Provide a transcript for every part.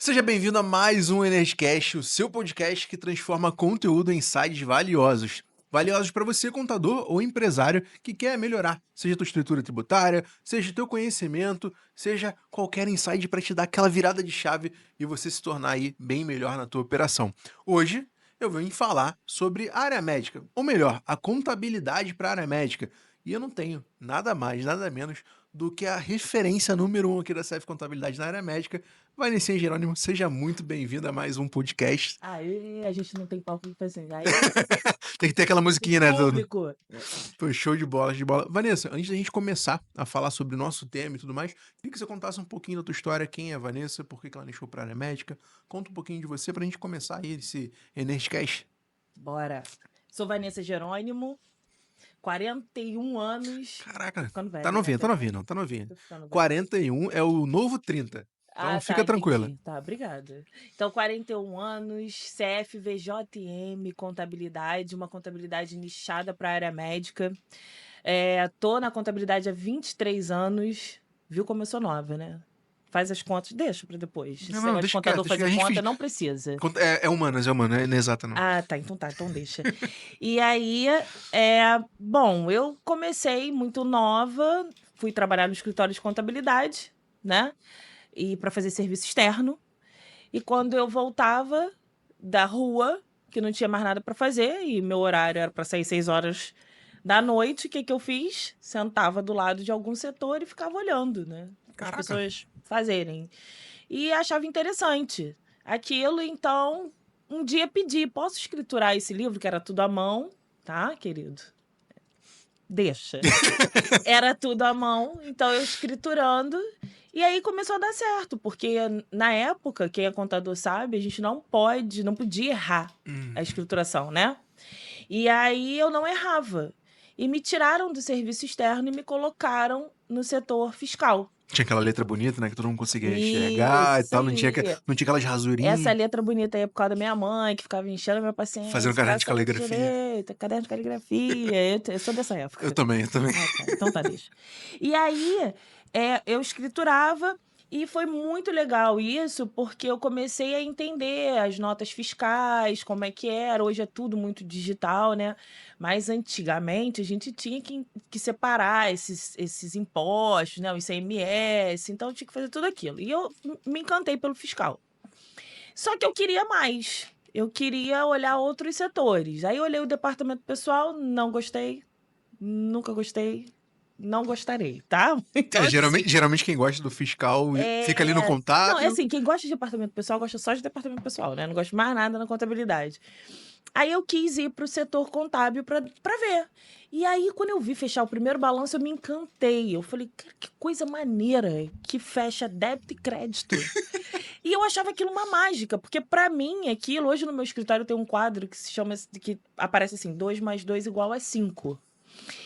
Seja bem-vindo a mais um Energcast, o seu podcast que transforma conteúdo em insights valiosos. Valiosos para você, contador ou empresário que quer melhorar, seja tua estrutura tributária, seja teu conhecimento, seja qualquer insight para te dar aquela virada de chave e você se tornar aí bem melhor na tua operação. Hoje eu venho falar sobre a área médica, ou melhor, a contabilidade para a área médica. E eu não tenho nada mais, nada menos do que a referência número 1 aqui da CF Contabilidade na área médica. Vanessa Jerônimo, seja muito bem-vinda a mais um podcast. Aê, a gente não tem palco pra fazer. Aê, Tem que ter aquela musiquinha, né? público. Foi show de bola, de bola. Vanessa, antes da gente começar a falar sobre o nosso tema e tudo mais, queria que você contasse um pouquinho da tua história, quem é a Vanessa, por que ela deixou pra área médica. Conta um pouquinho de você pra gente começar aí esse Energcast. Bora. Sou Vanessa Jerônimo, 41 anos. Caraca, Ficando velha, tá novinha, né? tá novinha, não, tá novinha. Tô ficando velha. 41 é o novo 30. Então fica tranquila. Entendi. Tá, obrigada. Então, 41 anos, CFVJM, contabilidade, uma contabilidade nichada para a área médica. Tô na contabilidade há 23 anos. Viu como eu sou nova, né? Faz as contas, deixa para depois. Esse negócio de deixa contador quieto, deixa fazer que a conta gente não precisa. É humanas, não é exata, não. Tá, então deixa. E aí, bom, eu comecei muito nova, fui trabalhar no escritório de contabilidade, né? E para fazer serviço externo. E quando eu voltava da rua, que não tinha mais nada para fazer, e meu horário era para sair 6 horas da noite, o que eu fiz? Sentava do lado de algum setor e ficava olhando, né? As Caraca. pessoas fazerem. E achava interessante aquilo, então um dia pedi, posso escriturar esse livro, que era tudo à mão, tá, querido? Deixa. Era tudo à mão, então eu escriturando, e aí começou a dar certo, porque na época, quem é contador sabe, a gente não podia errar a escrituração, né? E aí eu não errava. E me tiraram do serviço externo e me colocaram no setor fiscal. Tinha aquela letra bonita, né? Que todo mundo conseguia enxergar e Isso tal. Não tinha, aí. não tinha aquelas rasurinhas. Essa letra bonita aí é por causa da minha mãe, que ficava enchendo a minha paciência. Fazendo caderno de caligrafia. Caderno de caligrafia. Eu sou dessa época. Eu também. Tá. Então tá, deixa. E aí, eu escriturava e foi muito legal isso, porque eu comecei a entender as notas fiscais, como é que era. Hoje é tudo muito digital, né? Mas antigamente a gente tinha que separar esses impostos, né? O ICMS, então eu tinha que fazer tudo aquilo. E eu me encantei pelo fiscal. Só que eu queria mais. Eu queria olhar outros setores. Aí eu olhei o departamento pessoal, não gostei, nunca gostei, não gostarei, tá? Então, geralmente quem gosta do fiscal fica ali no Não, contábil. assim, quem gosta de departamento pessoal gosta só de departamento pessoal, né? Não gosta de mais nada na contabilidade. Aí eu quis ir para o setor contábil para ver. E aí, quando eu vi fechar o primeiro balanço, eu me encantei. Eu falei, cara, que coisa maneira que fecha débito e crédito. E eu achava aquilo uma mágica, porque para mim aquilo, hoje no meu escritório tem um quadro que se chama, que aparece assim, 2 mais 2 igual a 5.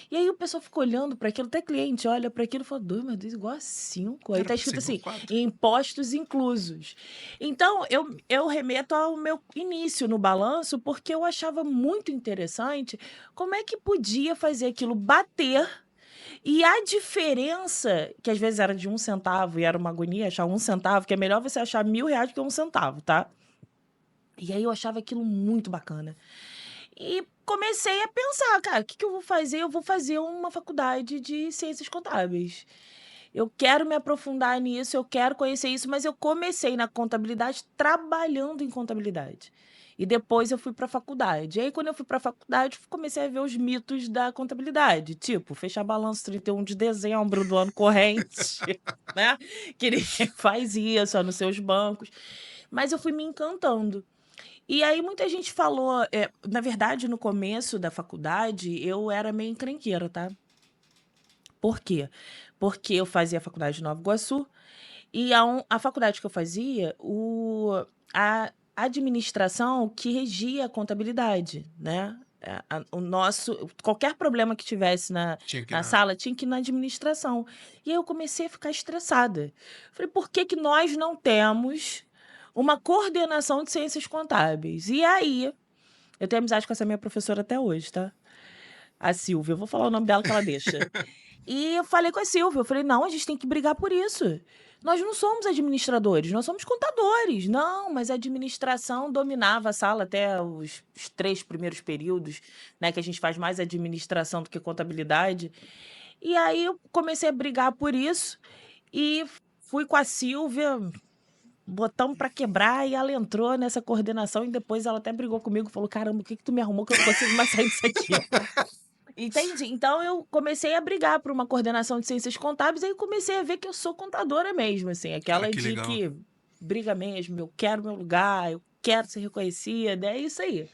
E aí o pessoal fica olhando para aquilo, até cliente olha para aquilo e fala, 2 mais 2 igual a 5. Aí tá escrito assim, impostos inclusos. Então, eu remeto ao meu início no balanço, porque eu achava muito interessante como é que podia fazer aquilo bater. E a diferença, que às vezes era de 1 centavo, e era uma agonia achar 1 centavo, que é melhor você achar R$1.000 do que 1 centavo, tá? E aí eu achava aquilo muito bacana. E comecei a pensar, cara, o que eu vou fazer? Eu vou fazer uma faculdade de ciências contábeis. Eu quero me aprofundar nisso, eu quero conhecer isso, mas eu comecei na contabilidade trabalhando em contabilidade. E depois eu fui para a faculdade. E aí, quando eu fui para a faculdade, comecei a ver os mitos da contabilidade. Tipo, fechar balanço 31 de dezembro do ano corrente, né? Que ninguém faz isso, nos seus bancos. Mas eu fui me encantando. E aí muita gente falou... na verdade, no começo da faculdade, eu era meio encrenqueira, tá? Por quê? Porque eu fazia a faculdade de Nova Iguaçu e a faculdade que eu fazia, a administração que regia a contabilidade, né? Qualquer problema que tivesse na sala tinha que ir na administração. E aí eu comecei a ficar estressada. Falei, por que nós não temos uma coordenação de ciências contábeis? E aí, eu tenho amizade com essa minha professora até hoje, tá? A Silvia, eu vou falar o nome dela que ela deixa. E eu falei com a Silvia, eu falei, não, a gente tem que brigar por isso. Nós não somos administradores, nós somos contadores. Não, mas a administração dominava a sala até os 3 primeiros períodos, né? Que a gente faz mais administração do que contabilidade. E aí eu comecei a brigar por isso e fui com a Silvia, botamos para quebrar e ela entrou nessa coordenação e depois ela até brigou comigo, falou, caramba, o que que tu me arrumou que eu não consigo mais sair disso aqui? Entendi. Então eu comecei a brigar por uma coordenação de ciências contábeis, aí comecei a ver que eu sou contadora mesmo, assim, Cara, aquela que de legal. que briga mesmo, eu quero meu lugar, eu quero ser reconhecida, é isso aí.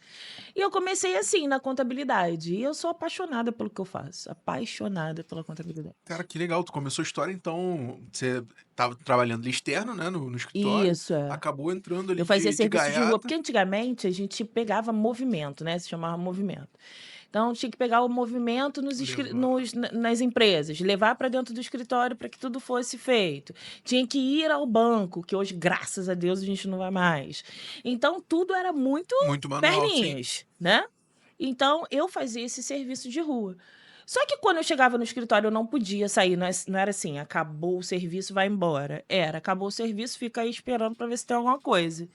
E eu comecei assim na contabilidade, e eu sou apaixonada pelo que eu faço, apaixonada pela contabilidade. Cara, que legal. Tu começou a história, então, você estava trabalhando ali externo, né, no escritório, Isso, é. acabou entrando ali Eu fazia de serviço de rua, gaiata. porque antigamente a gente pegava movimento, né? Se chamava movimento. Então tinha que pegar o movimento Levar. nas empresas, levar para dentro do escritório para que tudo fosse feito. Tinha que ir ao banco, que hoje, graças a Deus, a gente não vai mais. Então tudo era muito Muito manual, sim. perninhas, né? Então eu fazia esse serviço de rua. Só que quando eu chegava no escritório eu não podia sair, não era assim, acabou o serviço, vai embora. Era, acabou o serviço, fica aí esperando para ver se tem alguma coisa.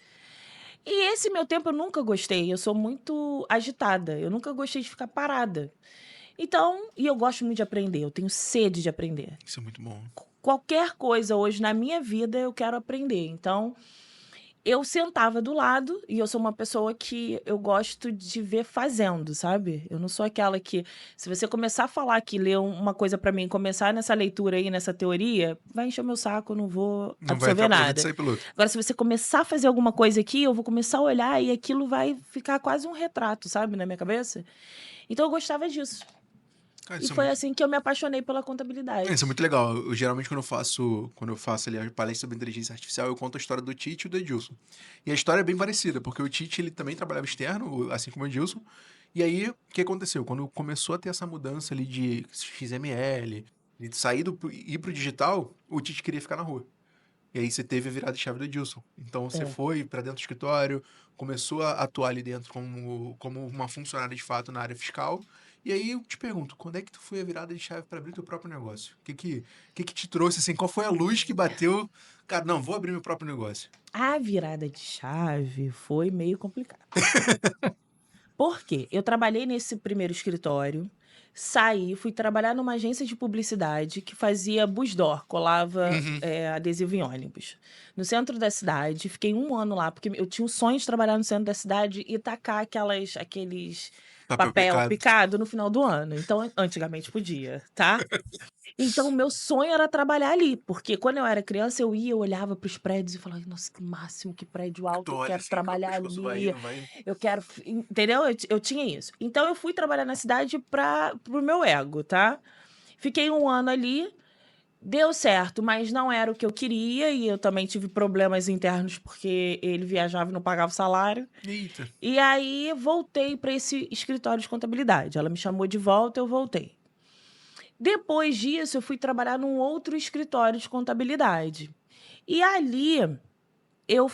E esse meu tempo eu nunca gostei, eu sou muito agitada, eu nunca gostei de ficar parada. Então, e eu gosto muito de aprender, eu tenho sede de aprender. Isso é muito bom. Qualquer coisa hoje na minha vida eu quero aprender. Então, eu sentava do lado e eu sou uma pessoa que eu gosto de ver fazendo, sabe? Eu não sou aquela que, se você começar a falar aqui, ler uma coisa pra mim, começar nessa leitura aí, nessa teoria, vai encher o meu saco, eu não vou Não vai absorver entrar por ouvido e nada. sair pelo outro. Agora, se você começar a fazer alguma coisa aqui, eu vou começar a olhar e aquilo vai ficar quase um retrato, sabe, na minha cabeça. Então, eu gostava disso. Cara, E foi assim que eu me apaixonei pela contabilidade. isso é muito legal. Eu, geralmente, quando eu faço ali a palestra sobre inteligência artificial, eu conto a história do Tite e do Edilson. E a história é bem parecida, porque o Tite, ele também trabalhava externo, assim como o Edilson. E aí, o que aconteceu? Quando começou a ter essa mudança ali de XML, de sair ir pro digital, o Tite queria ficar na rua. E aí você teve a virada de chave do Edilson. Então você É. foi para dentro do escritório, começou a atuar ali dentro como uma funcionária de fato na área fiscal. E aí eu te pergunto, quando é que tu foi a virada de chave para abrir teu próprio negócio? O que que te trouxe assim? Qual foi a luz que bateu? Cara, não, vou abrir meu próprio negócio. A virada de chave foi meio complicada. Por quê? Eu trabalhei nesse primeiro escritório, saí, fui trabalhar numa agência de publicidade que fazia busdoor, colava Uhum. adesivo em ônibus. No centro da cidade, fiquei 1 ano lá, porque eu tinha um sonho de trabalhar no centro da cidade e tacar aqueles Papel papel picado. picado no final do ano. Então, antigamente podia, tá? Então, o meu sonho era trabalhar ali, porque quando eu era criança, eu olhava para os prédios e falava, nossa, que máximo, que prédio Tu alto, eu olha quero assim, o trabalhar pescoço vai ali, indo, vai indo. eu quero, entendeu? Eu tinha isso. Então, eu fui trabalhar na cidade pro meu ego, tá? Fiquei 1 ano ali, deu certo, mas não era o que eu queria, e eu também tive problemas internos, porque ele viajava e não pagava o salário. Eita. E aí, voltei para esse escritório de contabilidade. Ela me chamou de volta, eu voltei. Depois disso, eu fui trabalhar num outro escritório de contabilidade. E ali eu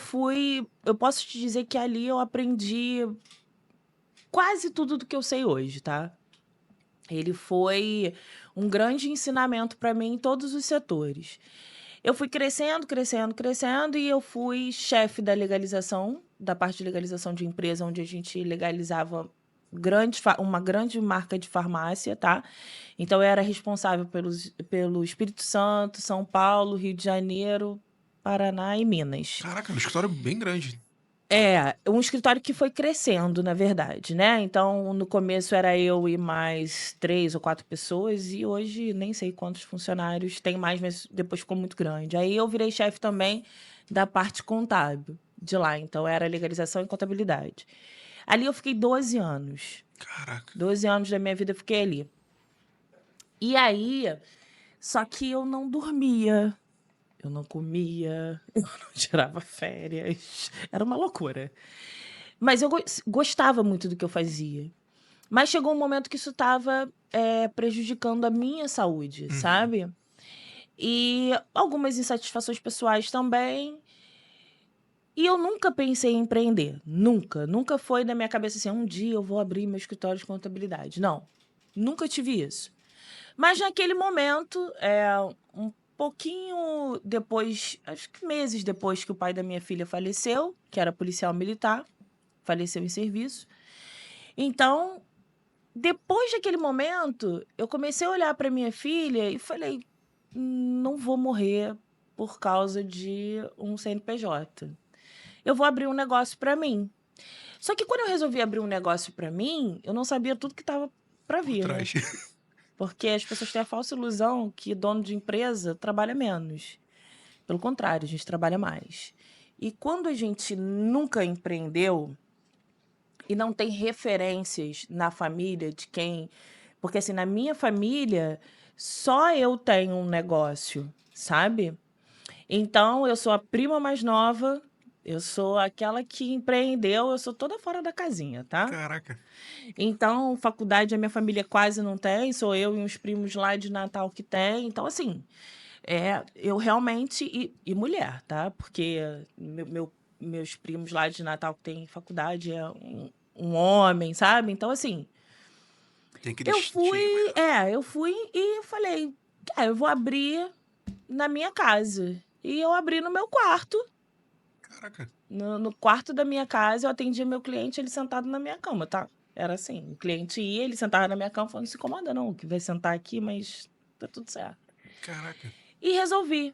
posso te dizer que ali eu aprendi quase tudo do que eu sei hoje, tá? Ele foi um grande ensinamento para mim em todos os setores. Eu fui crescendo, crescendo, crescendo e eu fui chefe da legalização, da parte de legalização de empresa, onde a gente legalizava uma grande marca de farmácia, tá? Então, eu era responsável pelo Espírito Santo, São Paulo, Rio de Janeiro, Paraná e Minas. Caraca, um escritório bem grande. É, um escritório que foi crescendo, na verdade, né? Então, no começo era eu e mais 3 ou 4 pessoas, e hoje nem sei quantos funcionários tem mais, mas depois ficou muito grande. Aí eu virei chefe também da parte contábil de lá, então era legalização e contabilidade. Ali eu fiquei 12 anos. Caraca. 12 anos da minha vida eu fiquei ali. E aí, só que eu não dormia, eu não comia, eu não tirava férias. Era uma loucura. Mas eu gostava muito do que eu fazia. Mas chegou um momento que isso estava prejudicando a minha saúde, Uhum. sabe? E algumas insatisfações pessoais também. E eu nunca pensei em empreender. Nunca. Nunca foi na minha cabeça assim, um dia eu vou abrir meu escritório de contabilidade. Não. Nunca tive isso. Mas naquele momento, um pouquinho depois, acho que meses depois que o pai da minha filha faleceu, que era policial militar, faleceu em serviço. Então, depois daquele momento, eu comecei a olhar para minha filha e falei: Não vou morrer por causa de um CNPJ. Eu vou abrir um negócio para mim". Só que quando eu resolvi abrir um negócio para mim, eu não sabia tudo que estava para Por vir, né? trás. Porque as pessoas têm a falsa ilusão que dono de empresa trabalha menos. Pelo contrário, a gente trabalha mais. E quando a gente nunca empreendeu e não tem referências na família de quem. Porque, assim, na minha família, só eu tenho um negócio, sabe? Então, eu sou a prima mais nova, eu sou aquela que empreendeu, eu sou toda fora da casinha, tá? Caraca. Então, faculdade a minha família quase não tem, sou eu e uns primos lá de Natal que tem. Então, assim, eu realmente. E mulher, tá? Porque meus primos lá de Natal que tem faculdade é um homem, sabe? Então, assim, Tem aquele eu fui. estigma. Eu fui e falei: eu vou abrir na minha casa. E eu abri no meu quarto. Caraca. No quarto da minha casa, eu atendia meu cliente, ele sentado na minha cama, tá? Era assim, o cliente ia, ele sentava na minha cama, falando, não se incomoda não, que vai sentar aqui, mas tá tudo certo. Caraca. E resolvi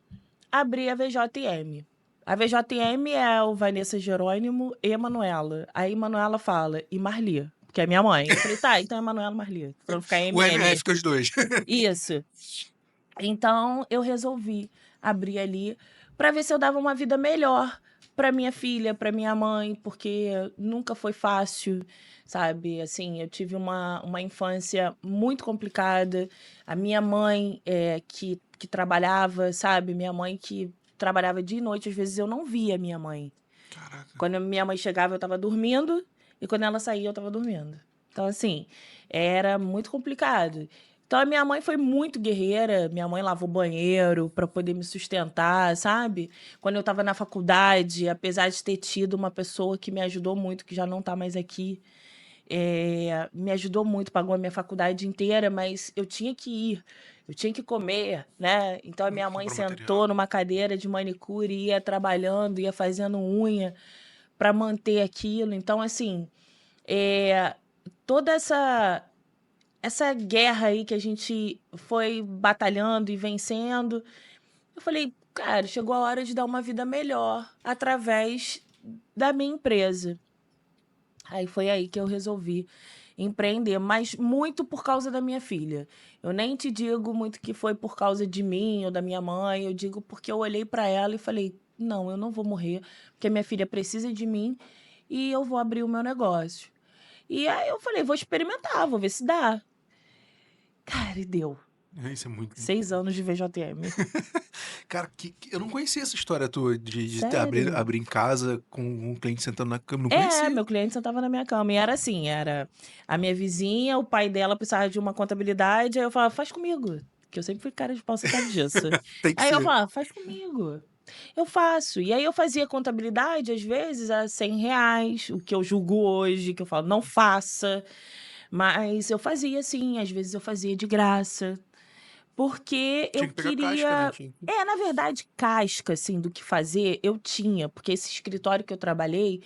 abrir a VJM. A VJM é o Vanessa Jerônimo e a Manuela. Aí Manuela fala, e Marli, que é minha mãe. Eu falei, tá, então é Manuela Marli, pra não ficar O MM. MF com os dois. Isso. Então, eu resolvi abrir ali para ver se eu dava uma vida melhor para minha filha, para minha mãe, porque nunca foi fácil, sabe? Assim, eu tive uma infância muito complicada. A minha mãe, que trabalhava, sabe? Minha mãe que trabalhava dia e noite, às vezes eu não via minha mãe. Caraca. Quando a minha mãe chegava, eu estava dormindo, e quando ela saía, eu estava dormindo. Então, assim, era muito complicado. Então, a minha mãe foi muito guerreira. Minha mãe lavou banheiro para poder me sustentar, sabe? Quando eu estava na faculdade, apesar de ter tido uma pessoa que me ajudou muito, que já não está mais aqui, me ajudou muito, pagou a minha faculdade inteira, mas eu tinha que ir, eu tinha que comer, né? Então, a minha mãe Comprou sentou material. numa cadeira de manicure, ia trabalhando, ia fazendo unha para manter aquilo. Então, assim, é, toda essa guerra aí que a gente foi batalhando e vencendo, eu falei, cara, chegou a hora de dar uma vida melhor através da minha empresa. Aí foi aí que eu resolvi empreender, mas muito por causa da minha filha. Eu nem te digo muito que foi por causa de mim ou da minha mãe, eu digo porque eu olhei para ela e falei: "Não, eu não vou morrer, porque minha filha precisa de mim e eu vou abrir o meu negócio". E aí eu falei: "Vou experimentar, vou ver se dá". Cara, e deu. Isso é muito. 6 anos de VJM. Cara, eu não conhecia essa história tua de Sério? abrir em casa com um cliente sentando na cama. Não conhecia. Meu cliente sentava na minha cama. E era assim, era a minha vizinha, o pai dela precisava de uma contabilidade, aí eu falava, faz comigo. Que eu sempre fui cara de pau, você sabe disso. Tem que Aí eu ser. falava, faz comigo. Eu faço. E aí eu fazia contabilidade, às vezes, a R$ 100, o que eu julgo hoje, que eu falo, não faça. Mas eu fazia assim, às vezes eu fazia de graça. Porque eu Tinha que pegar casca, né? queria. Na verdade, casca, assim, do que fazer, eu tinha, porque esse escritório que eu trabalhei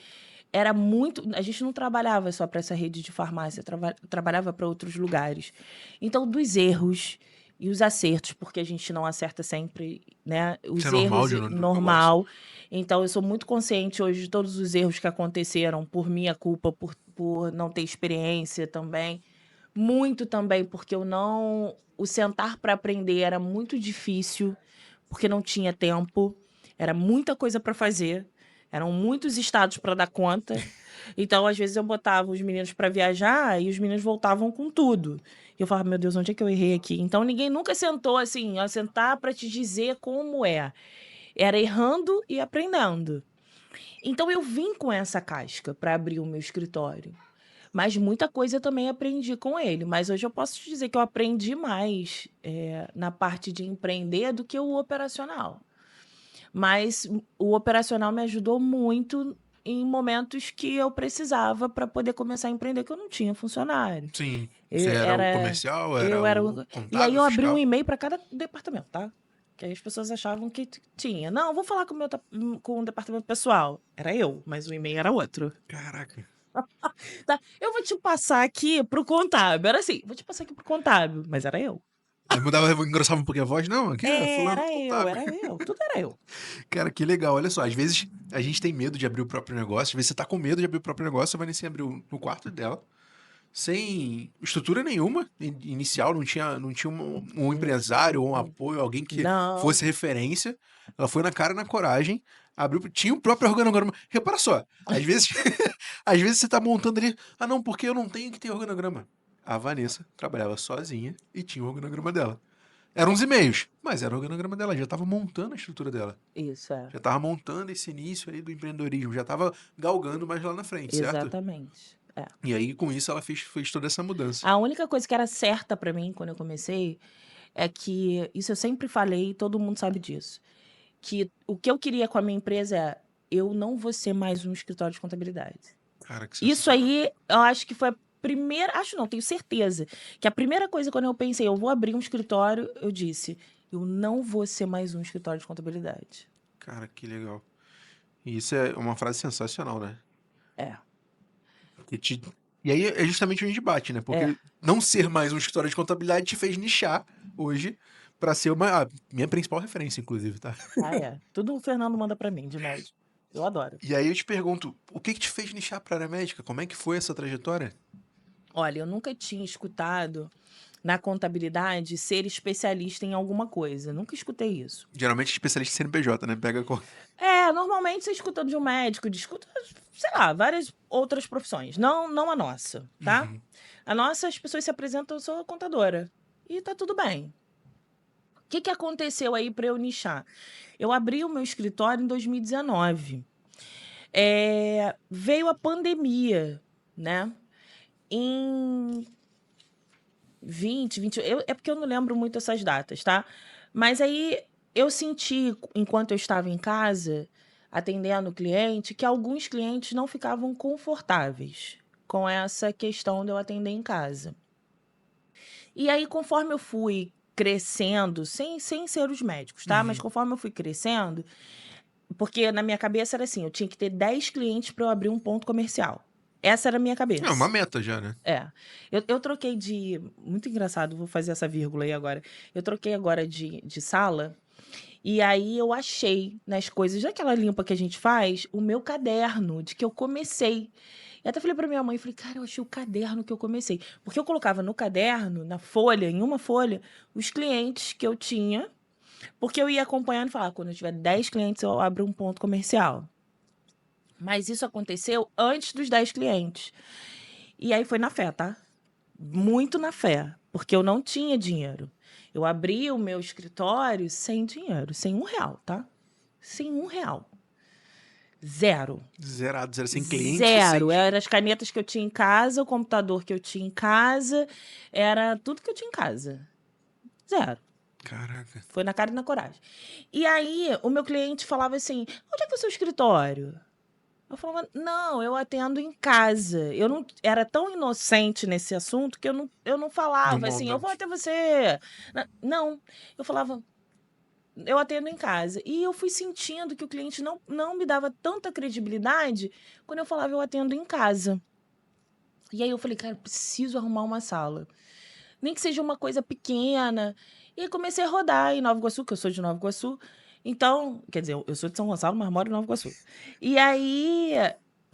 era muito. A gente não trabalhava só para essa rede de farmácia, trabalhava para outros lugares. Então, dos erros e os acertos, porque a gente não acerta sempre, né? Isso é Os normal erros, de no negócio. normal. Então, eu sou muito consciente hoje de todos os erros que aconteceram por minha culpa, por não ter experiência também. Muito também, porque eu não. O sentar para aprender era muito difícil, porque não tinha tempo, era muita coisa para fazer, eram muitos estados para dar conta. Então, às vezes, eu botava os meninos para viajar e os meninos voltavam com tudo. E eu falava, meu Deus, onde é que eu errei aqui? Então, ninguém nunca sentou assim, a sentar para te dizer como é. Era errando e aprendendo. Então, eu vim com essa casca para abrir o meu escritório. Mas muita coisa eu também aprendi com ele. Mas hoje eu posso te dizer que eu aprendi mais na parte de empreender do que o operacional. Mas o operacional me ajudou muito em momentos que eu precisava para poder começar a empreender, que eu não tinha funcionário. Sim. Você Eu era o era comercial, era eu era o o e aí contábil, eu abri um fiscal? e-mail para cada departamento, tá. Que aí as pessoas achavam que tinha. "Não, vou falar com o meu com o departamento pessoal". Era eu, mas o e-mail era outro. Caraca. Tá, "Eu vou te passar aqui para o contábil", era assim, "Vou te passar aqui para o contábil", mas era eu. Aí mudava, engrossava um pouquinho a voz? "Não, aqui é fulano do contábil". Era eu, tudo era eu. Cara, que legal. Olha só, às vezes a gente tem medo de abrir o próprio negócio, às vezes você tá com medo de abrir o próprio negócio, a Vanessa abriu no quarto dela, sem estrutura nenhuma inicial, não tinha um empresário ou um apoio, alguém que Não. fosse referência. Ela foi na cara e na coragem, abriu, tinha o próprio organograma. Repara só, às vezes, às vezes você tá montando ali, ah não, porque eu não tenho que ter organograma. A Vanessa trabalhava sozinha e tinha o organograma dela. Eram uns e-mails, mas era o organograma dela, já estava montando a estrutura dela. Isso, é. Já estava montando esse início aí do empreendedorismo, já estava galgando mais lá na frente, certo? Exatamente, é. E aí, com isso, ela fez toda essa mudança. A única coisa que era certa pra mim quando eu comecei, é que isso eu sempre falei, todo mundo sabe disso, que o que eu queria com a minha empresa é: eu não vou ser mais um escritório de contabilidade. Cara, que Isso sensacional. aí, eu acho que foi a primeira, acho não, tenho certeza, que a primeira coisa quando eu pensei: "Eu vou abrir um escritório", eu disse: "Eu não vou ser mais um escritório de contabilidade". Cara, que legal. E isso é uma frase sensacional, né? É, Que te... E aí é justamente onde a gente bate, né? é. Porque não ser mais um escritório de contabilidade te fez nichar hoje pra ser a minha principal referência, inclusive, tá? Ah, é. Tudo o Fernando manda pra mim de médico. Eu adoro. E aí eu te pergunto, o que te fez nichar pra área médica? Como é que foi essa trajetória? Olha, eu nunca tinha escutado na contabilidade ser especialista em alguma coisa, nunca escutei isso. Geralmente especialista em CNPJ, né? Pega com... É, normalmente você escuta de um médico, escuta, sei lá, várias outras profissões, não a nossa, tá? Uhum. A nossa, as pessoas se apresentam: "Eu sou contadora", e tá tudo bem. O que que aconteceu aí para eu nichar? Eu abri o meu escritório em 2019. Veio a pandemia, né, em 20, é porque eu não lembro muito essas datas, tá? Mas aí eu senti, enquanto eu estava em casa, atendendo o cliente, que alguns clientes não ficavam confortáveis com essa questão de eu atender em casa. E aí, conforme eu fui crescendo, sem ser os médicos, tá? Mas Uhum. conforme eu fui crescendo, porque na minha cabeça era assim: eu tinha que ter 10 clientes para eu abrir um ponto comercial. Essa era a minha É uma cabeça. meta já, né? É. Eu troquei de. Muito engraçado, vou fazer essa vírgula aí agora. Eu troquei agora de sala, e aí eu achei nas coisas daquela limpa que a gente faz, o meu caderno de que eu comecei. E até falei pra minha mãe, falei: "Cara, eu achei o caderno que eu comecei". Porque eu colocava no caderno, na folha, em uma folha, os clientes que eu tinha, porque eu ia acompanhando e falava: "Quando eu tiver 10 clientes, eu abro um ponto comercial". Mas isso aconteceu antes dos 10 clientes. E aí foi na fé, tá? Muito na fé, porque eu não tinha dinheiro. Eu abri o meu escritório sem dinheiro, sem R$1, tá? Sem R$1. Zero. Zerado, zero, sem cliente, sem... Zero. Era as canetas que eu tinha em casa, o computador que eu tinha em casa, era tudo que eu tinha em casa. Zero. Caraca. Foi na cara e na coragem. E aí, o meu cliente falava assim: "Onde é que é o seu escritório?" Eu falava: "Não, eu atendo em casa". Eu não era tão inocente nesse assunto que eu não No falava assim: "Eu vou maldade. até você". Não, eu falava: "Eu atendo em casa". E eu fui sentindo que o cliente não me dava tanta credibilidade quando eu falava: "Eu atendo em casa". E aí eu falei: "Cara, eu preciso arrumar uma sala, nem que seja uma coisa pequena". E aí comecei a rodar em Nova Iguaçu, que eu sou de Nova Iguaçu, então quer dizer, eu sou de São Gonçalo, mas moro em Nova Iguaçu. E aí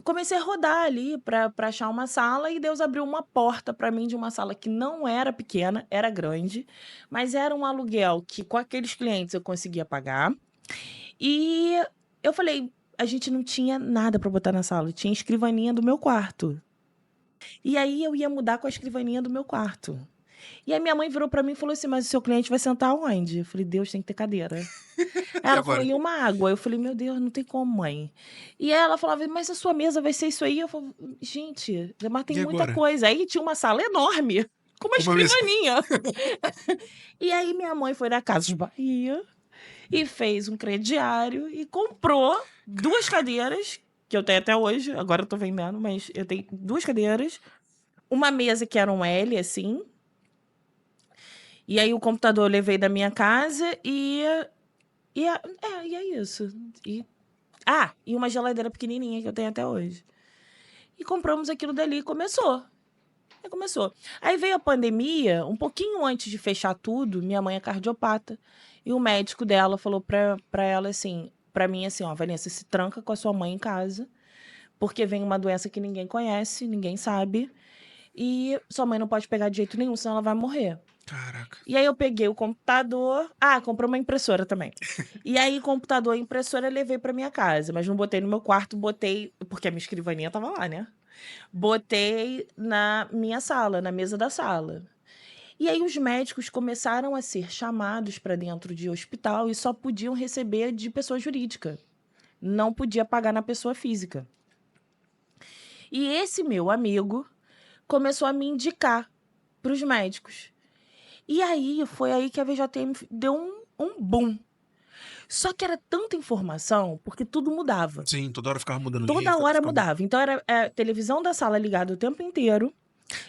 comecei a rodar ali para achar uma sala, e Deus abriu uma porta para mim de uma sala que não era pequena, era grande, mas era um aluguel que com aqueles clientes eu conseguia pagar. E eu falei: a gente não tinha nada para botar na sala, tinha escrivaninha do meu quarto. E aí eu ia mudar com a escrivaninha do meu quarto. E aí minha mãe virou pra mim e falou assim: "Mas o seu cliente vai sentar onde?" Eu falei: "Deus, tem que ter cadeira". Aí E ela falou: agora? "E uma água?" Eu falei: "Meu Deus, não tem como, mãe". E aí ela falava: "Mas a sua mesa vai ser isso aí?" Eu falava: "Gente, mas tem E muita agora? coisa". Aí tinha uma sala enorme, com uma Uma mesa. escrivaninha. E aí minha mãe foi na Casas Bahia e fez um crediário e comprou 2 cadeiras que eu tenho até hoje, agora eu tô vendendo, mas eu tenho 2 cadeiras, uma mesa que era um L, assim, e aí o computador eu levei da minha casa e é isso. E uma geladeira pequenininha que eu tenho até hoje. E compramos aquilo dali e começou. Aí começou. Aí veio a pandemia, um pouquinho antes de fechar tudo, minha mãe é cardiopata, e o médico dela falou pra ela assim, pra mim assim, ó, Vanessa, se tranca com a sua mãe em casa, porque vem uma doença que ninguém conhece, ninguém sabe, e sua mãe não pode pegar de jeito nenhum, senão ela vai morrer. Caraca. E aí eu peguei o computador. Comprei uma impressora também. E aí, computador e impressora eu levei pra minha casa, mas não botei no meu quarto, botei. Porque a minha escrivaninha tava lá, né? Botei na minha sala, na mesa da sala. E aí os médicos começaram a ser chamados para dentro de hospital e só podiam receber de pessoa jurídica. Não podia pagar na pessoa física. E esse meu amigo começou a me indicar para os médicos. E aí foi aí que a VJM deu um boom. Só que era tanta informação, porque tudo mudava. Sim, toda hora ficava mudando Toda linha. hora mudava. Então era a televisão da sala ligada o tempo inteiro.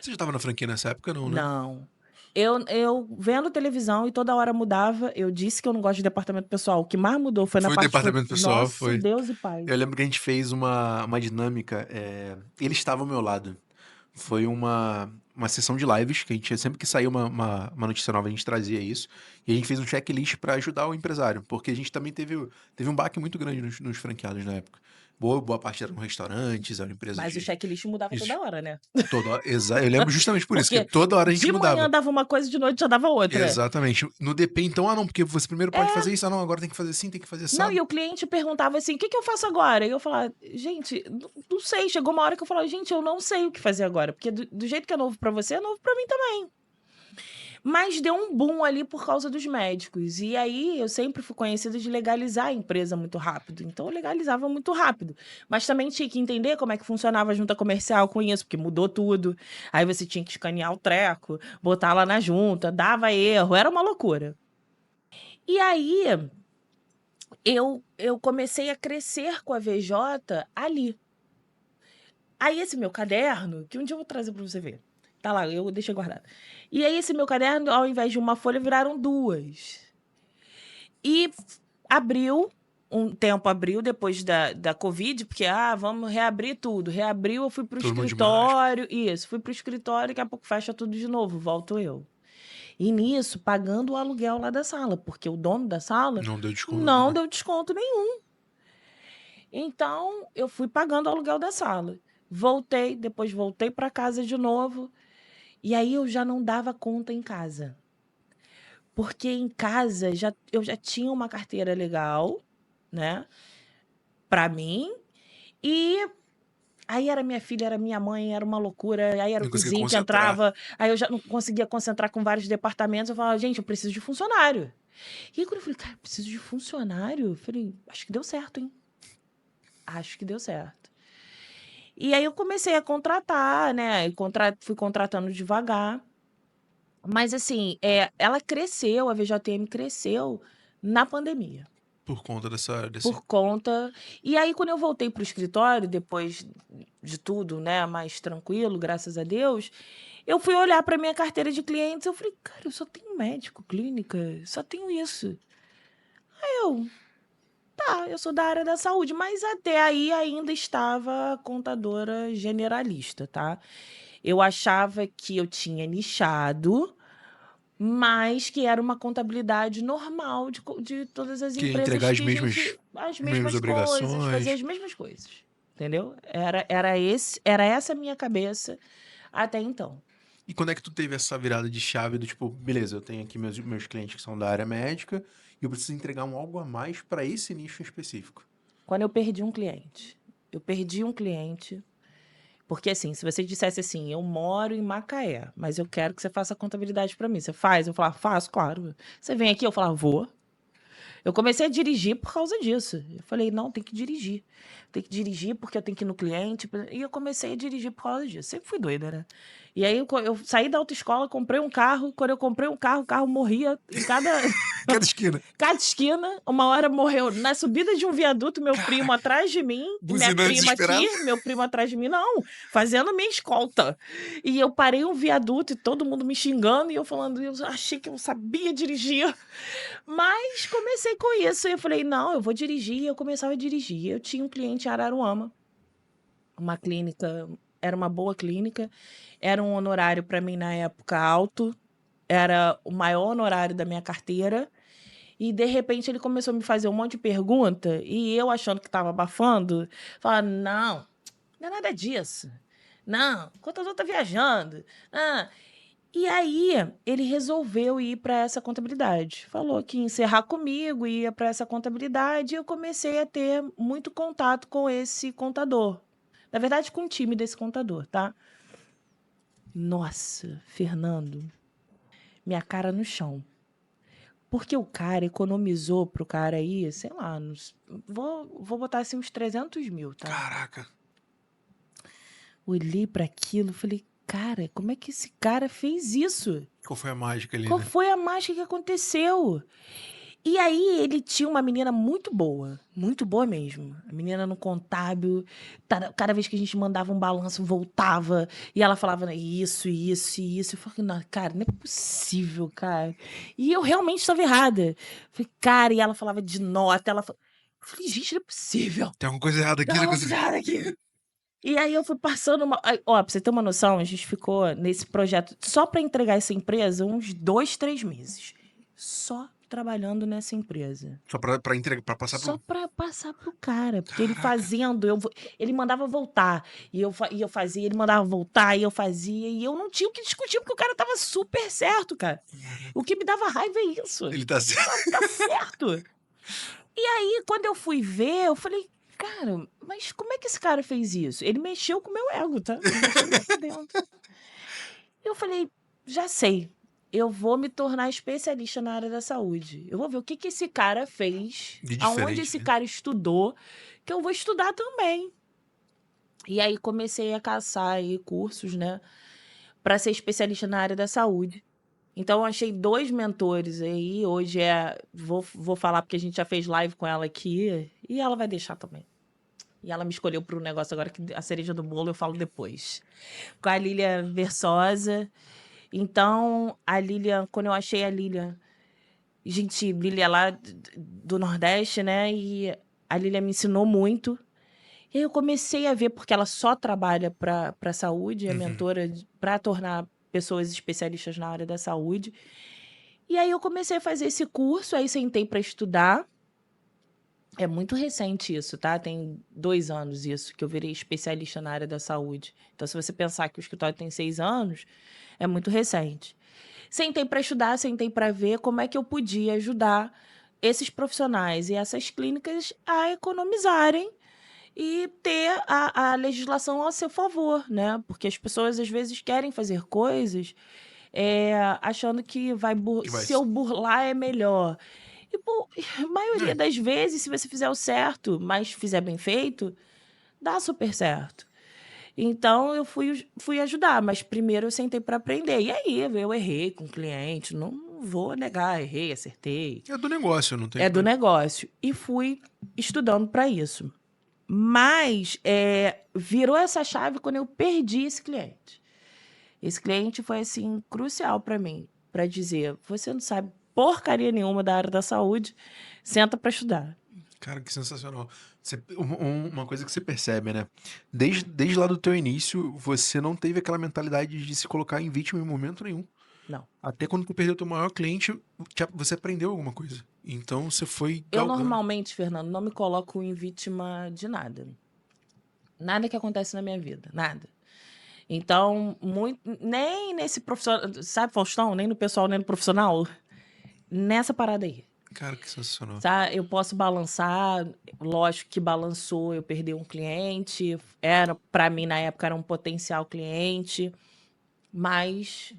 Você já tava na franquia nessa época, não, né? Não. Eu vendo televisão e toda hora mudava. Eu disse que eu não gosto de departamento pessoal. O que mais mudou foi na Foi o parte departamento pessoal, Nosso foi. Deus e Pai. Eu lembro que a gente fez uma dinâmica. Ele estava ao meu lado. Foi uma sessão de lives, que a gente sempre que saía uma notícia nova, a gente trazia isso. E a gente fez um checklist para ajudar o empresário, porque a gente também teve um baque muito grande nos franqueados na época. Boa parte eram restaurantes, eram empresas Mas o de. checklist mudava Isso, toda hora, né? eu lembro justamente por isso, que Porque toda hora a gente de manhã mudava. dava uma coisa, de noite já dava outra. Exatamente. No DP, então, não, porque você primeiro pode fazer isso, não, agora tem que fazer assim, tem que fazer Não, assado. e o cliente perguntava assim: o que eu faço agora? E eu falava: gente, não sei. Chegou uma hora que eu falava: gente, eu não sei o que fazer agora. Porque do jeito que é novo pra você, é novo pra mim também. Mas deu um boom ali por causa dos médicos. E aí eu sempre fui conhecida de legalizar a empresa muito rápido. Então eu legalizava muito rápido. Mas também tinha que entender como é que funcionava a junta comercial com isso, porque mudou tudo. Aí você tinha que escanear o treco, botar lá na junta, dava erro, era uma loucura. E aí eu comecei a crescer com a VJ ali. Aí esse meu caderno, que um dia eu vou trazer para você ver. Tá lá, eu deixei guardado. E aí esse meu caderno, ao invés de uma folha, viraram 2. E abriu, um tempo abriu depois da Covid, porque, vamos reabrir tudo. Reabriu, eu fui pro Todo mundo de escritório. Isso, fui pro escritório, daqui a pouco fecha tudo de novo, volto eu. E nisso, pagando o aluguel lá da sala, porque o dono da sala Não deu desconto. não deu desconto nenhum. Então, eu fui pagando o aluguel da sala. Voltei, depois voltei para casa de novo. E aí eu já não dava conta em casa. Porque em casa eu já tinha uma carteira legal, né? Para mim. E aí era minha filha, era minha mãe, era uma loucura. Aí era o Não conseguia vizinho que concentrar. entrava. Aí eu já não conseguia concentrar com vários departamentos. Eu falava, gente, eu preciso de funcionário. E aí quando eu falei, cara, eu preciso de funcionário, eu falei, acho que deu certo, hein? Acho que deu certo. E aí eu comecei a contratar, né? Fui contratando devagar. Mas assim, ela cresceu, a VJM cresceu na pandemia. Por conta desse... Por conta. E aí, quando eu voltei para o escritório, depois de tudo, né, mais tranquilo, graças a Deus, eu fui olhar para minha carteira de clientes. Eu falei, cara, eu só tenho médico, clínica, só tenho isso. Aí eu sou da área da saúde, mas até aí ainda estava contadora generalista, tá? Eu achava que eu tinha nichado, mas que era uma contabilidade normal de todas as Que ia empresas entregar que a gente... As mesmas coisas, fazer obrigações. as mesmas coisas, entendeu? Era essa a minha cabeça até então. E quando é que tu teve essa virada de chave do tipo, beleza, eu tenho aqui meus clientes que são da área médica e eu preciso entregar algo a mais para esse nicho em específico? Quando eu perdi um cliente. Eu perdi um cliente. Porque, assim, se você dissesse assim, eu moro em Macaé, mas eu quero que você faça a contabilidade para mim. Você faz? Eu falava, faço, claro. Você vem aqui? Eu falava, vou. Eu comecei a dirigir por causa disso. Eu falei, não, tem que dirigir. Tem que dirigir porque eu tenho que ir no cliente. E eu comecei a dirigir por causa disso. Sempre fui doida, né? E aí eu saí da autoescola, comprei um carro. Quando eu comprei um carro, o carro morria em cada... Cada esquina. Cada esquina, uma hora morreu na subida de um viaduto, meu primo atrás de mim, e minha Buzinando prima desesperado. aqui, meu primo atrás de mim, não, fazendo minha escolta. E eu parei um viaduto e todo mundo me xingando, e eu falando, eu achei que eu sabia dirigir. Mas comecei com isso, e eu falei, não, eu vou dirigir, e eu começava a dirigir. Eu tinha um cliente em Araruama, uma clínica, era uma boa clínica, era um honorário para mim na época alto, era o maior honorário da minha carteira, e de repente ele começou a me fazer um monte de pergunta, e eu achando que estava abafando, falava, não é nada disso. Não, o contador tá viajando. Ah. E aí ele resolveu ir para essa contabilidade. Falou que ia encerrar comigo, ia para essa contabilidade, e eu comecei a ter muito contato com esse contador. Na verdade, com o time desse contador, tá? Nossa, Fernando, minha cara no chão. Porque o cara economizou pro cara aí, sei lá, vou botar assim uns 300 mil, tá? Caraca. Olhei para aquilo e falei, cara, como é que esse cara fez isso? Qual foi a mágica ali, Qual né? foi a mágica que aconteceu? E aí ele tinha uma menina muito boa mesmo. A menina no contábil, cada vez que a gente mandava um balanço, voltava, e ela falava isso, isso e isso. Eu falei, não, cara, não é possível, cara. E eu realmente estava errada. Eu falei, cara, e ela falava de nota, eu falei, gente, não é possível. Tem alguma coisa errada aqui, Tem né? alguma coisa errada aqui. E aí eu fui passando ó, pra você ter uma noção, a gente ficou nesse projeto só para entregar essa empresa uns 2, 3 meses. Só trabalhando nessa empresa. Só pra entregar, pra passar Só pro... para passar pro cara, porque ele Caraca. fazendo, ele mandava voltar, e eu fazia, ele mandava voltar, e eu fazia, e eu não tinha o que discutir, porque o cara tava super certo, cara. O que me dava raiva é isso. Ele tá certo. Tá certo. E aí, quando eu fui ver, eu falei, cara, mas como é que esse cara fez isso? Ele mexeu com o meu ego, tá? Ele mexeu lá pra dentro. Eu falei, já sei. Eu vou me tornar especialista na área da saúde. Eu vou ver o que esse cara fez, De aonde diferente, esse né? cara estudou, que eu vou estudar também. E aí comecei a caçar aí cursos, né, para ser especialista na área da saúde. Então eu achei 2 mentores aí, hoje vou falar porque a gente já fez live com ela aqui, e ela vai deixar também. E ela me escolheu para o negócio agora, que a cereja do bolo eu falo depois. Com a Lilian Versosa. Então, a Lilian, quando eu achei a Lilian, gente, Lilian é lá do Nordeste, né? E a Lilian me ensinou muito. E aí eu comecei a ver, porque ela só trabalha para saúde, é mentora para tornar pessoas especialistas na área da saúde. E aí eu comecei a fazer esse curso, aí sentei para estudar. É muito recente isso, tá? Tem 2 anos isso, que eu virei especialista na área da saúde. Então, se você pensar que o escritório tem 6 anos, é muito recente. Sentei para estudar, sentei para ver como é que eu podia ajudar esses profissionais e essas clínicas a economizarem e ter a legislação a seu favor, né? Porque as pessoas, às vezes, querem fazer coisas achando que Que vai... se eu burlar é melhor. E, pô, a maioria É, das vezes, se você fizer o certo, mas fizer bem feito, dá super certo. Então, eu fui ajudar, mas primeiro eu sentei para aprender. E aí, eu errei com o cliente, não vou negar, errei, acertei. é do negócio, não tem... É do negócio. E fui estudando para isso. Mas virou essa chave quando eu perdi esse cliente. Esse cliente foi, assim, crucial para mim, para dizer, você não sabe porcaria nenhuma da área da saúde, senta para estudar. Cara, que sensacional. Uma coisa que você percebe, né? Desde lá do teu início, você não teve aquela mentalidade de se colocar em vítima em momento nenhum. Não. Até quando tu perdeu teu maior cliente, você aprendeu alguma coisa. Então você foi Eu galgando. normalmente, Fernando, não me coloco em vítima de nada. Nada que acontece na minha vida, nada. Então, nem nesse profissional, sabe, Faustão? Nem no pessoal, nem no profissional. Nessa parada aí. Cara, que sensacional. Tá? Eu posso balançar, lógico que balançou, eu perdi um cliente, para mim na época era um potencial cliente, mas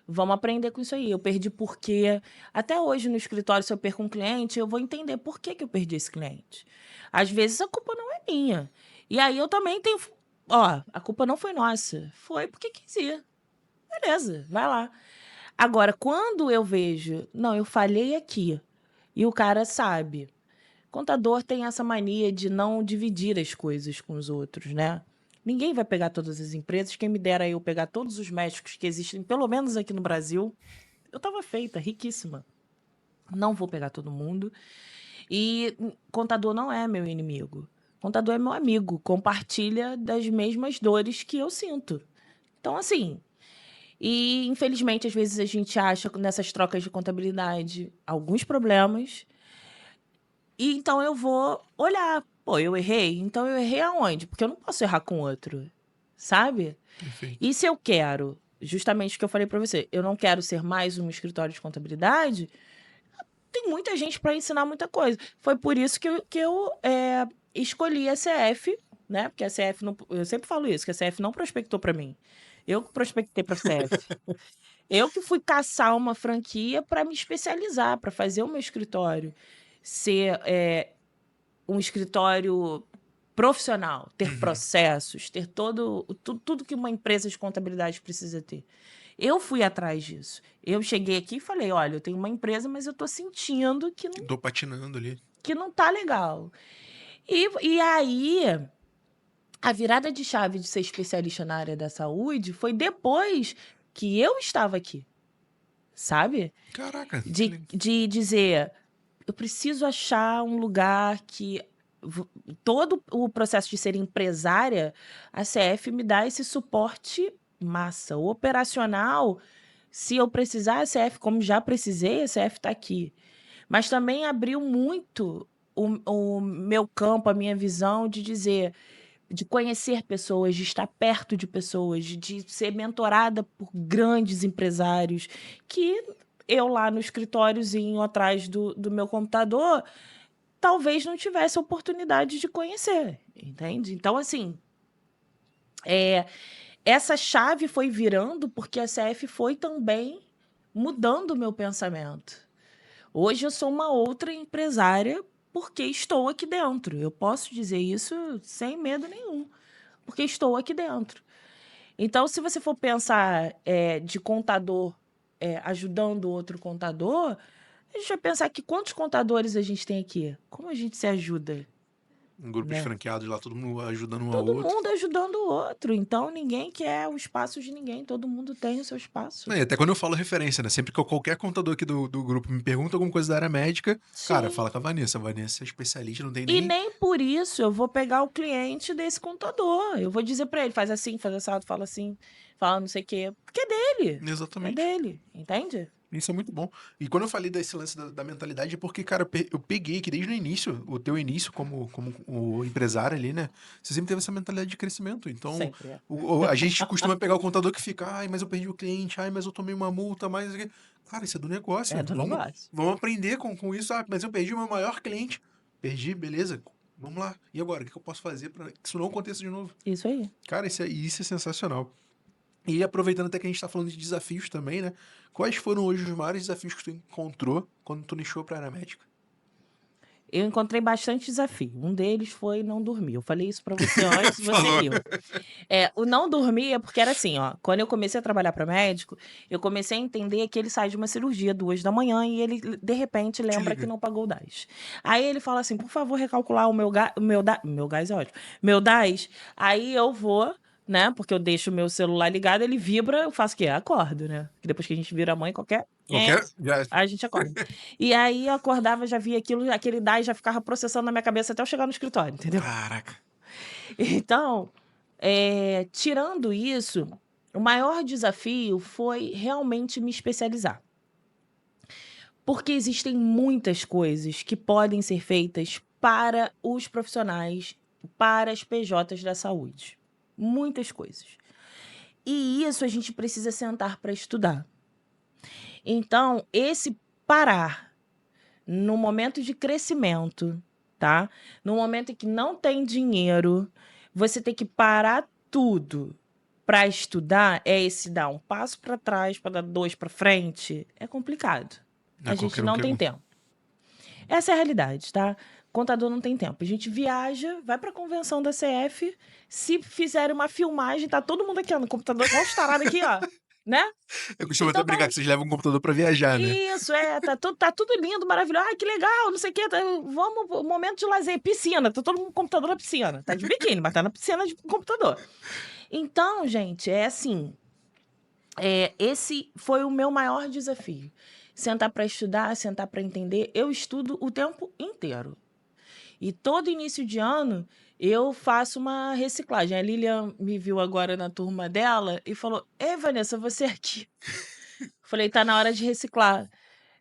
vamos aprender com isso aí. Eu perdi porque até hoje no escritório, se eu perco um cliente, eu vou entender por que eu perdi esse cliente. Às vezes a culpa não é minha. E aí eu também tenho, ó, a culpa não foi nossa, foi porque quis ir. Beleza, vai lá. Agora, quando eu vejo, não, eu falhei aqui, E o cara sabe. Contador tem essa mania de não dividir as coisas com os outros, né? Ninguém vai pegar todas as empresas. Quem me dera eu pegar todos os médicos que existem, pelo menos aqui no Brasil, eu tava feita, riquíssima. Não vou pegar todo mundo. E contador não é meu inimigo. Contador é meu amigo, compartilha das mesmas dores que eu sinto. Então, assim, e infelizmente, às vezes a gente acha nessas trocas de contabilidade alguns problemas, e então eu vou olhar. Pô, eu errei? Então eu errei aonde? Porque eu não posso errar com outro, sabe? Perfeito. E se eu quero, justamente o que eu falei para você, eu não quero ser mais um escritório de contabilidade, tem muita gente para ensinar muita coisa. Foi por isso que eu escolhi a CF, né? Porque a CF não, eu sempre falo isso, que a CF não prospectou para mim. Eu que prospectei para a CF. Eu que fui caçar uma franquia para me especializar, para fazer o meu escritório ser um escritório profissional, ter processos, ter tudo que uma empresa de contabilidade precisa ter. Eu fui atrás disso. Eu cheguei aqui e falei, olha, eu tenho uma empresa, mas eu estou sentindo Tô patinando ali. que não tá legal. E aí, a virada de chave de ser especialista na área da saúde foi depois que eu estava aqui, sabe? Caraca, De dizer, eu preciso achar um lugar que todo o processo de ser empresária, a CF me dá esse suporte massa. O operacional, se eu precisar, a CF, como já precisei, a CF está aqui. Mas também abriu muito o meu campo, a minha visão de dizer, de conhecer pessoas, de estar perto de pessoas, de ser mentorada por grandes empresários, que eu lá no escritóriozinho atrás do meu computador, talvez não tivesse oportunidade de conhecer, entende? Então, assim, essa chave foi virando porque a CF foi também mudando o meu pensamento. Hoje eu sou uma outra empresária porque estou aqui dentro. Eu posso dizer isso sem medo nenhum, porque estou aqui dentro. Então, se você for pensar de contador ajudando outro contador, a gente vai pensar que quantos contadores a gente tem aqui? Como a gente se ajuda, Grupos né? franqueados lá, todo mundo ajudando um ao Todo outro. mundo ajudando o outro. Então, ninguém quer o espaço de ninguém. Todo mundo tem o seu espaço. E até quando eu falo referência, né? Sempre que qualquer contador aqui do grupo me pergunta alguma coisa da área médica, cara, Sim. fala com a Vanessa. A Vanessa é especialista, não tem E nem. nem por isso eu vou pegar o cliente desse contador. Eu vou dizer para ele, faz assim, faz assado, fala assim, fala não sei o quê. Porque é dele. É Exatamente. dele, entende? Isso é muito bom. E quando eu falei desse lance da mentalidade, é porque, cara, eu peguei que desde o início, o teu início como o empresário ali, né? Você sempre teve essa mentalidade de crescimento. Então, Sempre é. a gente costuma pegar o contador que fica, ai, mas eu perdi o cliente, ai, mas eu tomei uma multa, mas. Cara, isso é do negócio. É do Vamos, negócio. vamos aprender com isso. Ah, mas eu perdi o meu maior cliente. Perdi, beleza. Vamos lá. E agora? O que eu posso fazer para que isso não aconteça de novo? Isso aí. Cara, isso é sensacional. E aproveitando até que a gente tá falando de desafios também, né? Quais foram hoje os maiores desafios que tu encontrou quando tu nichou pra área médica? Eu encontrei bastante desafio. Um deles foi não dormir. Eu falei isso para você antes e você Falou. riu. O não dormir é porque era assim, ó. Quando eu comecei a trabalhar para médico, eu comecei a entender que ele sai de uma cirurgia 2 da manhã e ele, de repente, Te lembra que liga. não pagou o DAS. Aí ele fala assim, por favor, recalcular meu gás é ótimo. Meu DAS. Aí eu vou, né? Porque eu deixo o meu celular ligado, ele vibra, eu faço o quê? Acordo, né? Que depois que a gente vira mãe, qualquer. Qualquer. Já... A gente acorda. E aí eu acordava, já via aquilo, aquele DAS já ficava processando na minha cabeça até eu chegar no escritório, entendeu? Caraca. Então, tirando isso, o maior desafio foi realmente me especializar. Porque existem muitas coisas que podem ser feitas para os profissionais, para as PJs da saúde. Muitas coisas. E isso a gente precisa sentar para estudar. Então, esse parar no momento de crescimento, tá? No momento em que não tem dinheiro, você tem que parar tudo para estudar, esse dar um passo para trás, para dar 2 para frente, é complicado. Não A é gente qualquer um não que tem aguenta. tempo. Essa é a realidade, tá? Contador não tem tempo. A gente viaja, vai para a convenção da CF, se fizer uma filmagem, tá todo mundo aqui ó, no computador, igual os tarados aqui, ó. né? Eu costumo até Então brincar que vocês levam um computador pra viajar, né? isso, tá tudo lindo, maravilhoso. Ai, que legal, não sei o quê. Vamos, momento de lazer, piscina. Tá todo mundo com computador na piscina. Tá de biquíni, mas tá na piscina de computador. Então, gente, é assim. Esse foi o meu maior desafio. Sentar para estudar, sentar para entender. Eu estudo o tempo inteiro. E todo início de ano eu faço uma reciclagem. A Lilian me viu agora na turma dela e falou: Ei, Vanessa, você aqui. Falei: tá na hora de reciclar.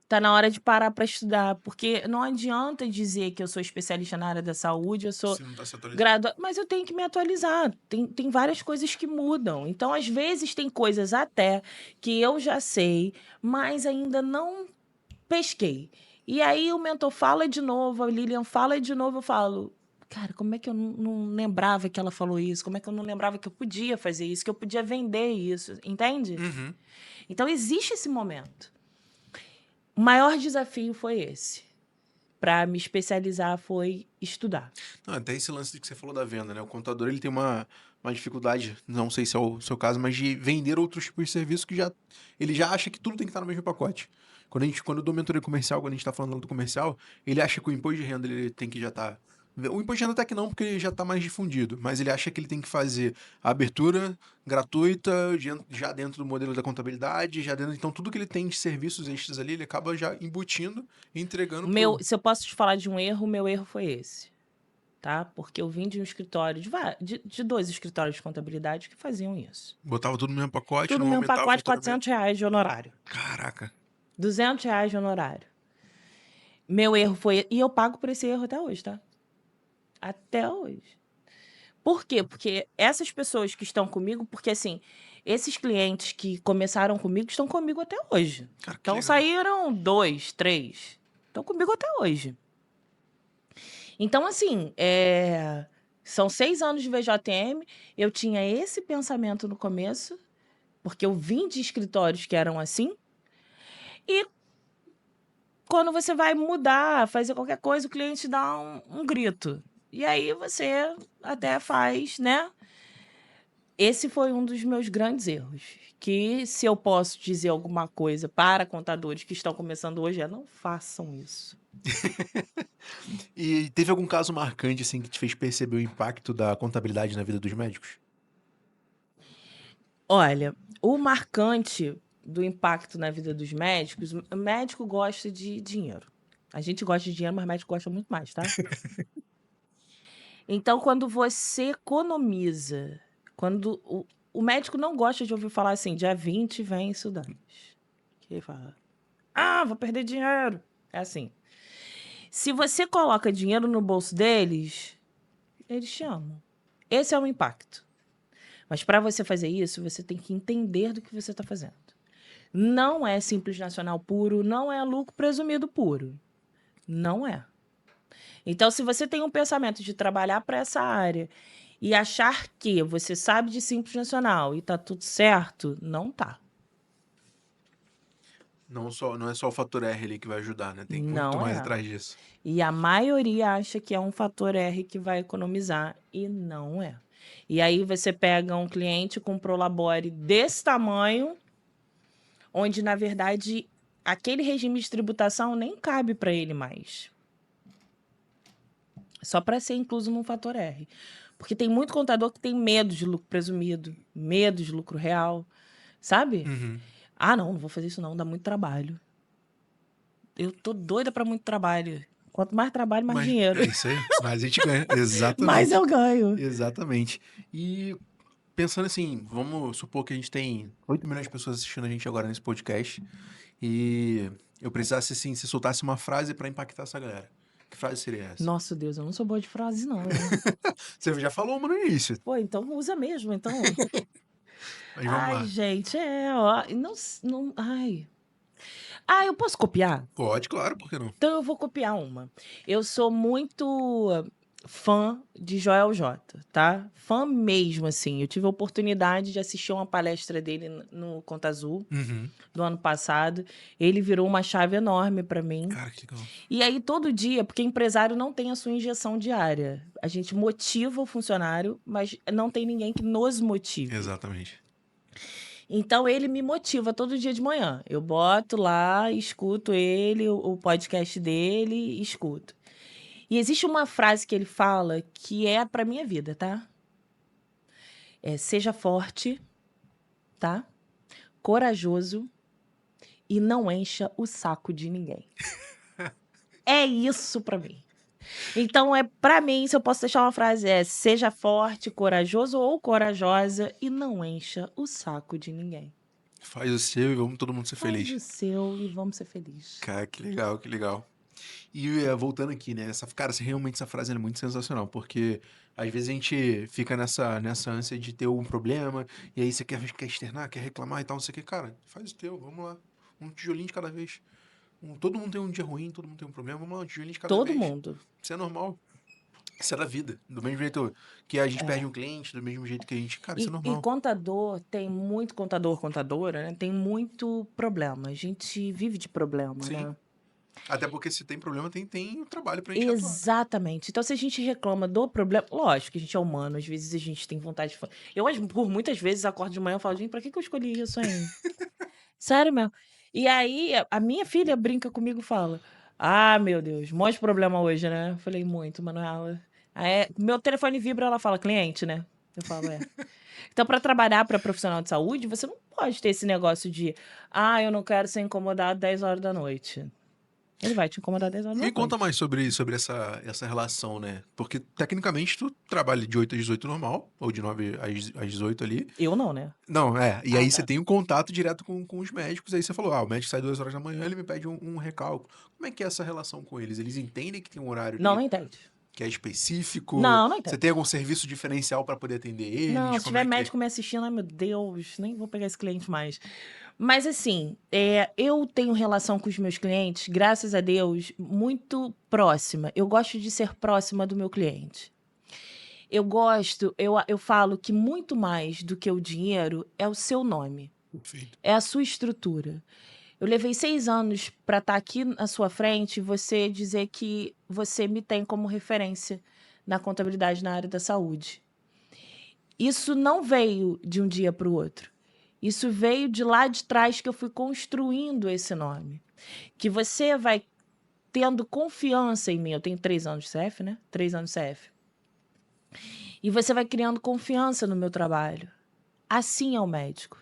Tá na hora de parar para estudar. Porque não adianta dizer que eu sou especialista na área da saúde, eu sou Você não tá se atualizando. graduada, mas eu tenho que me atualizar. Tem várias coisas que mudam. Então, às vezes, tem coisas até que eu já sei, mas ainda não pesquei. E aí o mentor fala de novo, a Lilian fala de novo, eu falo, cara, como é que eu não lembrava que ela falou isso? Como é que eu não lembrava que eu podia fazer isso, que eu podia vender isso, entende? Uhum. Então existe esse momento. O maior desafio foi esse. Para me especializar foi estudar. Não, até esse lance que você falou da venda, né? O contador, ele tem uma dificuldade, não sei se é o seu caso, mas de vender outros tipos de serviço que ele já acha que tudo tem que estar no mesmo pacote. Quando eu dou mentoria comercial, quando a gente tá falando do comercial, ele acha que o imposto de renda ele tem que já estar. O imposto de renda até que não, porque ele já está mais difundido, mas ele acha que ele tem que fazer a abertura gratuita já dentro do modelo da contabilidade, já dentro. Então, tudo que ele tem de serviços extras ali, ele acaba já embutindo e entregando Se eu posso te falar de um erro, o meu erro foi esse. Tá? Porque eu vim de um escritório, de 2 escritórios de contabilidade que faziam isso. Botava tudo no mesmo pacote, Tudo não no mesmo aumentava o pacote, faturamento. R$ 400 de honorário. Caraca. R$ 200 de honorário. Meu erro foi... E eu pago por esse erro até hoje, tá? Até hoje. Por quê? Porque essas pessoas que estão comigo... Porque, assim, esses clientes que começaram comigo estão comigo até hoje. Cara, que Então, legal. saíram 2, 3. Estão comigo até hoje. Então, assim, são 6 anos de VJM. Eu tinha esse pensamento no começo, porque eu vim de escritórios que eram assim. E quando você vai mudar, fazer qualquer coisa, o cliente dá um grito. E aí você até faz, né? Esse foi um dos meus grandes erros. Que se eu posso dizer alguma coisa para contadores que estão começando hoje, não façam isso. E teve algum caso marcante, assim, que te fez perceber o impacto da contabilidade na vida dos médicos? Olha, o marcante do impacto na vida dos médicos, o médico gosta de dinheiro. A gente gosta de dinheiro, mas o médico gosta muito mais, tá? Então, quando você economiza, quando o médico não gosta de ouvir falar assim, dia 20 vem estudante. Que ele fala, vou perder dinheiro. É assim. Se você coloca dinheiro no bolso deles, eles te amam. Esse é o impacto. Mas para você fazer isso, você tem que entender do que você está fazendo. Não é Simples Nacional puro, não é lucro presumido puro. Não é. Então, se você tem um pensamento de trabalhar para essa área e achar que você sabe de Simples Nacional e tá tudo certo, não tá. Não é só o fator R ali que vai ajudar, né? Tem muito Não mais é. atrás disso. E a maioria acha que é um fator R que vai economizar e não é. E aí você pega um cliente com Prolabore desse tamanho, onde, na verdade, aquele regime de tributação nem cabe para ele mais. Só para ser incluso num fator R. Porque tem muito contador que tem medo de lucro presumido, medo de lucro real, sabe? Uhum. Não vou fazer isso não, dá muito trabalho. Eu tô doida para muito trabalho. Quanto mais trabalho, mais dinheiro. É isso aí. Mais a gente ganha. Exatamente. Mais eu ganho. Exatamente. E pensando assim, vamos supor que a gente tem 8 milhões de pessoas assistindo a gente agora nesse podcast e eu precisasse, assim, se soltasse uma frase para impactar essa galera. Que frase seria essa? Nossa, Deus, eu não sou boa de frase, não. Você já falou uma no início, Pô, então usa mesmo, então. mas vamos lá. Gente, ó. Eu posso copiar? Pode, claro, por que não? Então eu vou copiar uma. Eu sou muito fã de Joel J, tá? Fã mesmo, assim. Eu tive a oportunidade de assistir uma palestra dele no Conta Azul, Uhum. do ano passado. Ele virou uma chave enorme para mim. Cara, que legal. E aí, todo dia, porque empresário não tem a sua injeção diária. A gente motiva o funcionário, mas não tem ninguém que nos motive. Exatamente. Então ele me motiva todo dia de manhã. Eu boto lá, escuto ele, o podcast dele, escuto. E existe uma frase que ele fala que é pra minha vida, tá? Seja forte, tá? Corajoso e não encha o saco de ninguém. É isso pra mim. Então, pra mim, se eu posso deixar uma frase, seja forte, corajoso ou corajosa e não encha o saco de ninguém. Faz o seu e vamos todo mundo ser Faz feliz. o seu e vamos ser felizes. Cara, que legal, que legal. E voltando aqui, né? Realmente essa frase é muito sensacional, porque às vezes a gente fica nessa ânsia de ter um problema, e aí você quer externar, quer reclamar e tal, não sei o que. Cara, faz o teu, vamos lá. Um tijolinho de cada vez. Todo mundo tem um dia ruim, todo mundo tem um problema, vamos lá, um tijolinho de cada Todo vez. mundo. Isso é normal. Isso é da vida. Do mesmo jeito que a gente É. perde um cliente, do mesmo jeito que a gente. Cara, isso é E normal. contador, tem muito contadora, né? Tem muito problema. A gente vive de problema, Sim. né? Até porque se tem problema, tem o trabalho pra gente atuar. Exatamente. Então, se a gente reclama do problema, lógico que a gente é humano, às vezes a gente tem vontade de. Eu, por muitas vezes, acordo de manhã e falo, gente, pra que eu escolhi isso, hein? Sério mesmo. E aí, a minha filha brinca comigo e fala: Ah, meu Deus, um monte de problema hoje, né? Eu falei, muito, Manuela. Aí, meu telefone vibra, ela fala, cliente, né? Eu falo, Então, para trabalhar para profissional de saúde, você não pode ter esse negócio de, eu não quero ser incomodado 10 horas da noite. Ele vai te incomodar 10 horas da Me noite. conta mais sobre essa relação, né? Porque, tecnicamente, tu trabalha de 8 às 18 normal, ou de 9 às 18 ali. Eu não, né? Não, e aí tá. você tem um contato direto com os médicos, aí você falou, o médico sai 2 horas da manhã, ele me pede um recálculo. Como é que é essa relação com eles? Eles entendem que tem um horário Não, ali não entende. que é específico? Não Você entende. tem algum serviço diferencial pra poder atender eles? Não, se Como é tiver que é? médico me assistindo, ai meu Deus, nem vou pegar esse cliente mais. Mas assim, eu tenho relação com os meus clientes, graças a Deus, muito próxima. Eu gosto de ser próxima do meu cliente. Eu falo que muito mais do que o dinheiro é o seu nome, Perfeito. é a sua estrutura. Eu levei 6 anos para estar aqui na sua frente e você dizer que você me tem como referência na contabilidade na área da saúde. Isso não veio de um dia para o outro. Isso veio de lá de trás que eu fui construindo esse nome. Que você vai tendo confiança em mim. Eu tenho 3 anos de CF, né? 3 anos de CF. E você vai criando confiança no meu trabalho. Assim é o médico.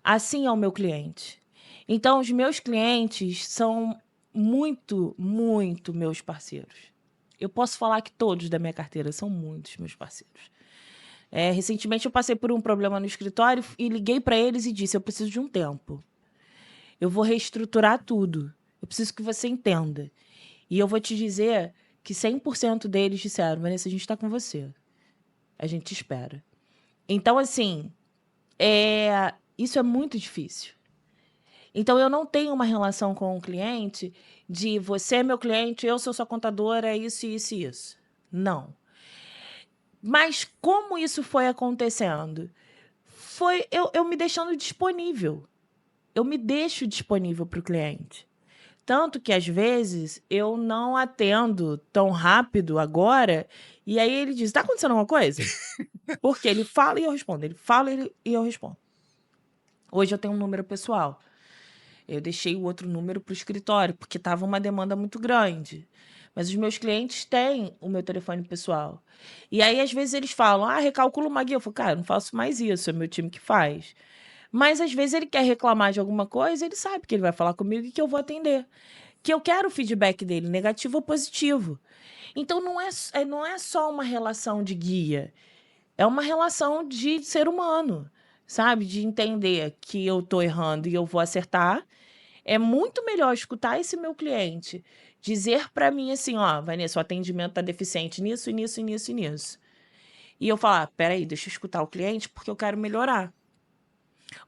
Assim é o meu cliente. Então, os meus clientes são muito, muito meus parceiros. Eu posso falar que todos da minha carteira são muitos meus parceiros. Recentemente eu passei por um problema no escritório e liguei para eles e disse, eu preciso de um tempo. Eu vou reestruturar tudo. Eu preciso que você entenda. E eu vou te dizer que 100% deles disseram, Vanessa, a gente está com você. A gente te espera. Então, assim, isso é muito difícil. Então, eu não tenho uma relação com o cliente de você é meu cliente, eu sou sua contadora, é isso, isso e isso. Não. Mas como isso foi acontecendo? Foi eu me deixando disponível. Eu me deixo disponível para o cliente. Tanto que, às vezes, eu não atendo tão rápido agora, e aí ele diz, tá acontecendo alguma coisa? Porque ele fala e eu respondo, ele fala e eu respondo. Hoje eu tenho um número pessoal. Eu deixei o outro número para o escritório, porque estava uma demanda muito grande. Mas os meus clientes têm o meu telefone pessoal. E aí, às vezes, eles falam, recalcula uma guia. Eu falo, cara, eu não faço mais isso, é meu time que faz. Mas, às vezes, ele quer reclamar de alguma coisa, ele sabe que ele vai falar comigo e que eu vou atender. Que eu quero o feedback dele, negativo ou positivo. Então, não é só uma relação de guia. É uma relação de ser humano, sabe? De entender que eu tô errando e eu vou acertar. É muito melhor escutar esse meu cliente dizer para mim assim, Vanessa, o atendimento tá deficiente nisso, e nisso, e nisso, e nisso. E eu falar, peraí, deixa eu escutar o cliente porque eu quero melhorar.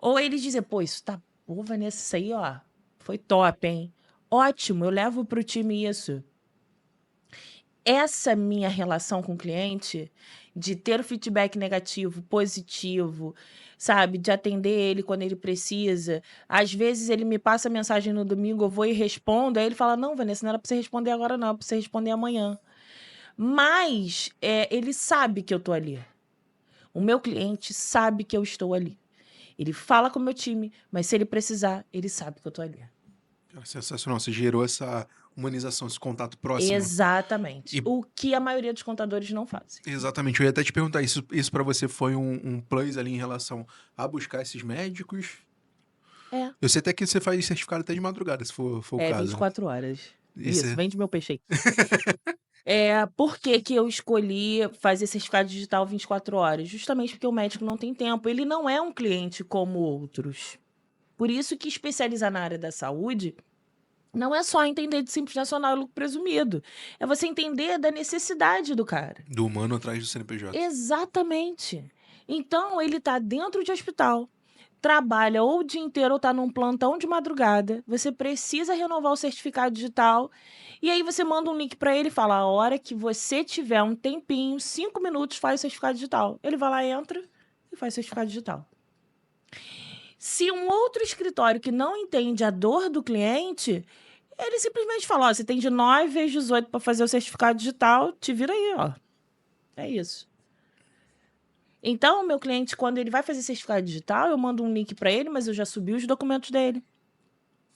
Ou ele dizer, isso tá... Vanessa, isso aí, foi top, hein? Ótimo, eu levo pro time isso. Essa minha relação com o cliente, de ter o feedback negativo, positivo, sabe? De atender ele quando ele precisa. Às vezes ele me passa mensagem no domingo, eu vou e respondo, aí ele fala, não, Vanessa, não era pra você responder agora não, é pra você responder amanhã. Mas ele sabe que eu tô ali. O meu cliente sabe que eu estou ali. Ele fala com o meu time, mas se ele precisar, ele sabe que eu tô ali. Cara, sensacional. Você gerou essa humanização, esse contato próximo. Exatamente. E O que a maioria dos contadores não fazem. exatamente, eu ia até te perguntar, isso para você foi um plus ali em relação a buscar esses médicos? É. Eu sei até que você faz certificado até de madrugada, se for o É, caso, né? 24 horas. Isso Isso, é... vende meu peixe aí. Por que que eu escolhi fazer certificado digital 24 horas? Justamente porque o médico não tem tempo. Ele não é um cliente como outros. Por isso que especializar na área da saúde não é só entender de Simples Nacional e lucro presumido. É você entender da necessidade do cara. do humano atrás do CNPJ. Exatamente. Então, ele está dentro de hospital, trabalha ou o dia inteiro ou está num plantão de madrugada, você precisa renovar o certificado digital, e aí você manda um link para ele e fala, a hora que você tiver um tempinho, 5 minutos, faz o certificado digital. Ele vai lá, entra e faz o certificado digital. Se um outro escritório que não entende a dor do cliente, ele simplesmente fala, ó, você tem de 9 às 18 para fazer o certificado digital, te vira aí, ó. É isso. Então, o meu cliente, quando ele vai fazer certificado digital, eu mando um link para ele, mas eu já subi os documentos dele.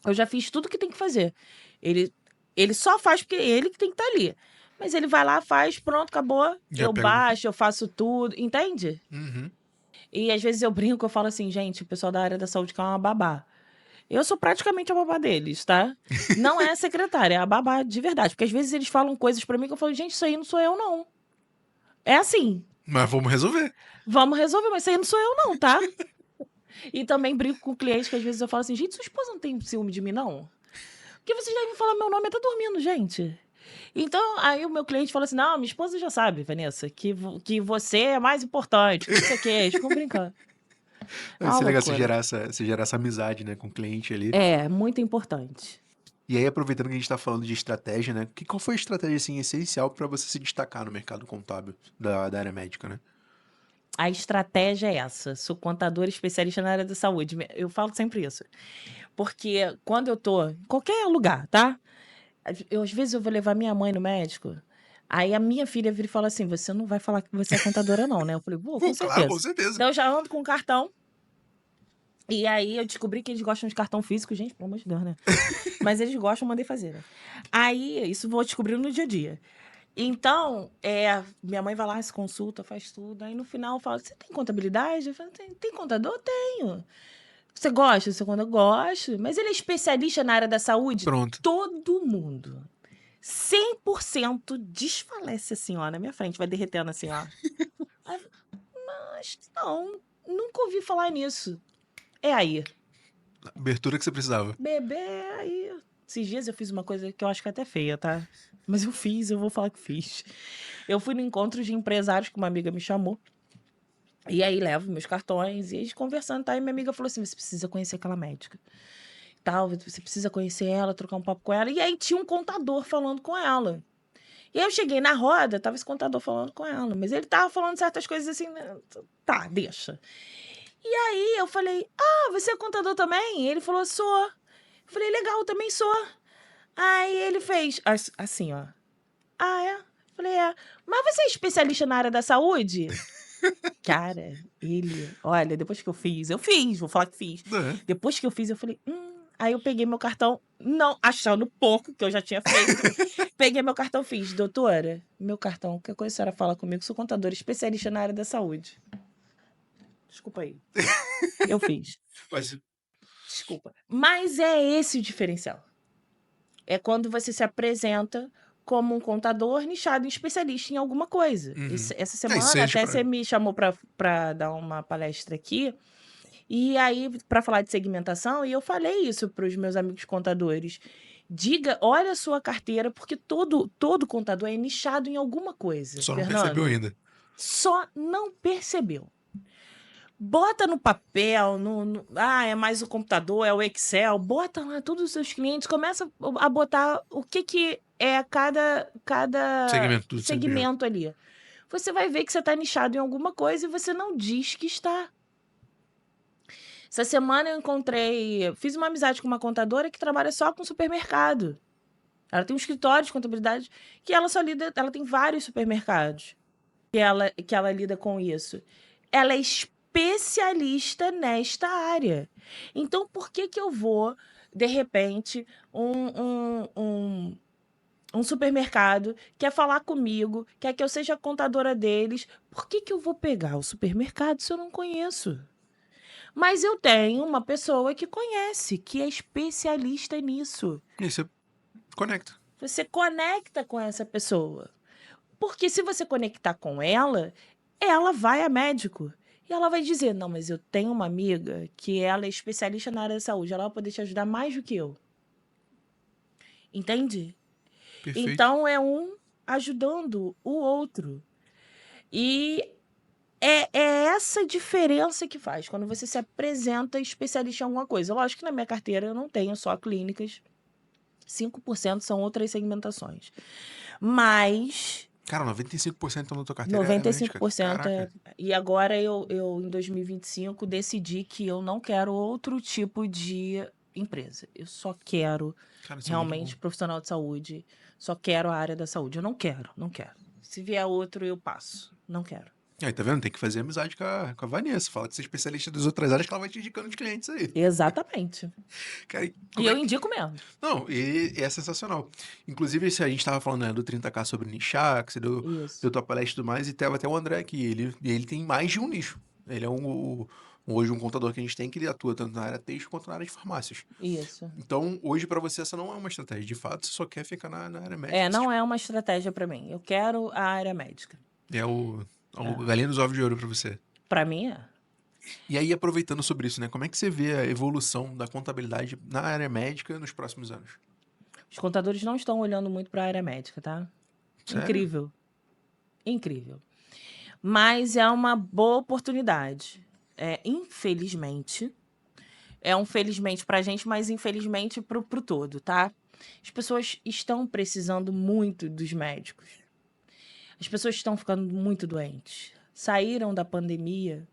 Eu já fiz tudo que tem que fazer. Ele só faz porque ele que tem que estar ali. Mas ele vai lá, faz, pronto, acabou. Já Eu pega. baixo, eu faço tudo, entende? Uhum. E às vezes eu brinco, eu falo assim, gente, o pessoal da área da saúde quer uma babá. Eu sou praticamente a babá deles, tá? Não é a secretária, é a babá de verdade. Porque às vezes eles falam coisas pra mim que eu falo, gente, isso aí não sou eu, não. É assim. Mas vamos resolver. Vamos resolver, mas isso aí não sou eu, não, tá? E também brinco com clientes que às vezes eu falo assim, gente, sua esposa não tem ciúme de mim, não? Porque vocês devem falar meu nome, tá dormindo, gente. Então, aí o meu cliente fala assim, não, minha esposa já sabe, Vanessa, que você é mais importante, que não sei o quê. Eles ficam brincando. É Vai uma ser legal você loucura. gerar essa amizade, né, com o cliente ali. É, muito importante. E aí, aproveitando que a gente tá falando de estratégia, né, qual foi a estratégia, assim, essencial para você se destacar no mercado contábil da área médica, né? A estratégia é essa. Sou contadora especialista na área da saúde. Eu falo sempre isso. Porque quando eu tô em qualquer lugar, tá? Às vezes eu vou levar minha mãe no médico, aí a minha filha vira e fala assim: você não vai falar que você é contadora, não, né? Eu falei, vou, com Claro, com certeza. certeza. Então eu já ando com cartão. E aí eu descobri que eles gostam de cartão físico, gente, pelo amor de Deus, né? Mas eles gostam, mandei fazer, né? Aí, isso vou descobrindo no dia a dia. Então, minha mãe vai lá, se consulta, faz tudo. Aí no final fala: você tem contabilidade? Eu falo, tem contador? Tenho. Você gosta? Você quando eu gosto. Mas ele é especialista na área da saúde? Pronto. Todo mundo. 100% desfalece assim, ó, na minha frente, vai derretendo assim, ó. Mas não, nunca ouvi falar nisso. É aí. A abertura que você precisava. Bebê, aí. Esses dias eu fiz uma coisa que eu acho que é até feia, tá? Mas eu fiz, eu vou falar que fiz. Eu fui no encontro de empresários que uma amiga me chamou. E aí levo meus cartões e eles conversando, tá? E minha amiga falou assim: você precisa conhecer aquela médica. Tal, você precisa conhecer ela, trocar um papo com ela. E aí tinha um contador falando com ela. E aí eu cheguei na roda, tava esse contador falando com ela. Mas ele tava falando certas coisas assim, né? Tá, deixa. E aí eu falei: ah, você é contador também? E ele falou: sou. Eu falei: legal, eu também sou. Aí ele fez assim, ó. Ah, é? Eu falei: é. Mas você é especialista na área da saúde? Cara, olha, depois que eu fiz, vou falar que fiz. É. Depois que eu fiz, eu falei, Aí eu peguei meu cartão, não achando pouco que eu já tinha feito. Peguei meu cartão, fiz, doutora, meu cartão, qualquer coisa a senhora fala comigo, sou contadora especialista na área da saúde. Desculpa aí. Eu fiz. Mas, Desculpa. Mas é esse o diferencial. É quando você se apresenta como um contador nichado em especialista em alguma coisa. Uhum. Essa semana seja até pra- você me chamou para dar uma palestra aqui. E aí, para falar de segmentação, e eu falei isso para os meus amigos contadores. Diga, olha a sua carteira, porque todo contador é nichado em alguma coisa. só não Fernando. percebeu ainda. Só não percebeu. Bota no papel, é mais o computador, é o Excel, bota lá todos os seus clientes, começa a botar o que é cada Segmento, tudo segmento ali. Você vai ver que você está nichado em alguma coisa e você não diz que está. Essa semana eu fiz uma amizade com uma contadora que trabalha só com supermercado. Ela tem um escritório de contabilidade que ela tem vários supermercados que ela lida com isso. Ela é especialista nesta área. Então, por que que eu vou, de repente, um supermercado quer falar comigo, quer que eu seja contadora deles? Por que que eu vou pegar o supermercado se eu não conheço? Mas eu tenho uma pessoa que conhece, que é especialista nisso. E aí você conecta. Você conecta com essa pessoa. Porque se você conectar com ela, ela vai a médico. E ela vai dizer, não, mas eu tenho uma amiga que ela é especialista na área da saúde, ela vai poder te ajudar mais do que eu. Entende? Perfeito. Então, é um ajudando o outro. E é essa diferença que faz quando você se apresenta especialista em alguma coisa. Lógico que na minha carteira eu não tenho só clínicas. 5% são outras segmentações. Mas Cara, 95% da tua carteira é médica. 95% é. Caraca. E agora eu, em 2025, decidi que eu não quero outro tipo de empresa. Eu só quero Cara, isso é muito realmente bom. profissional de saúde. Só quero a área da saúde. Eu não quero, não quero. Se vier outro, eu passo. Não quero. Aí, tá vendo? Tem que fazer amizade com a Vanessa. Fala que você é especialista das outras áreas que ela vai te indicando os clientes aí. Exatamente. Cara, E como eu é que... indico mesmo. Não, e é sensacional. Inclusive, se a gente tava falando, né, do 30K sobre nichar, que você deu Isso. tua palestra e tudo mais, e teve até o André aqui. Ele tem mais de um nicho. Ele é hoje um contador que a gente tem que ele atua tanto na área texto quanto na área de farmácias. Isso. Então, hoje, pra você, essa não é uma estratégia. De fato, você só quer ficar na área médica. Não é uma estratégia para mim. Eu quero a área médica. É o galinha dos ovos de ouro pra você. Para mim é. E aí, aproveitando sobre isso, né? Como é que você vê a evolução da contabilidade na área médica nos próximos anos? Os contadores não estão olhando muito para a área médica, tá? Sério? Incrível. Incrível. Mas é uma boa oportunidade. Infelizmente, é um felizmente para a gente, mas infelizmente pro todo, tá? As pessoas estão precisando muito dos médicos. As pessoas estão ficando muito doentes. Saíram da pandemia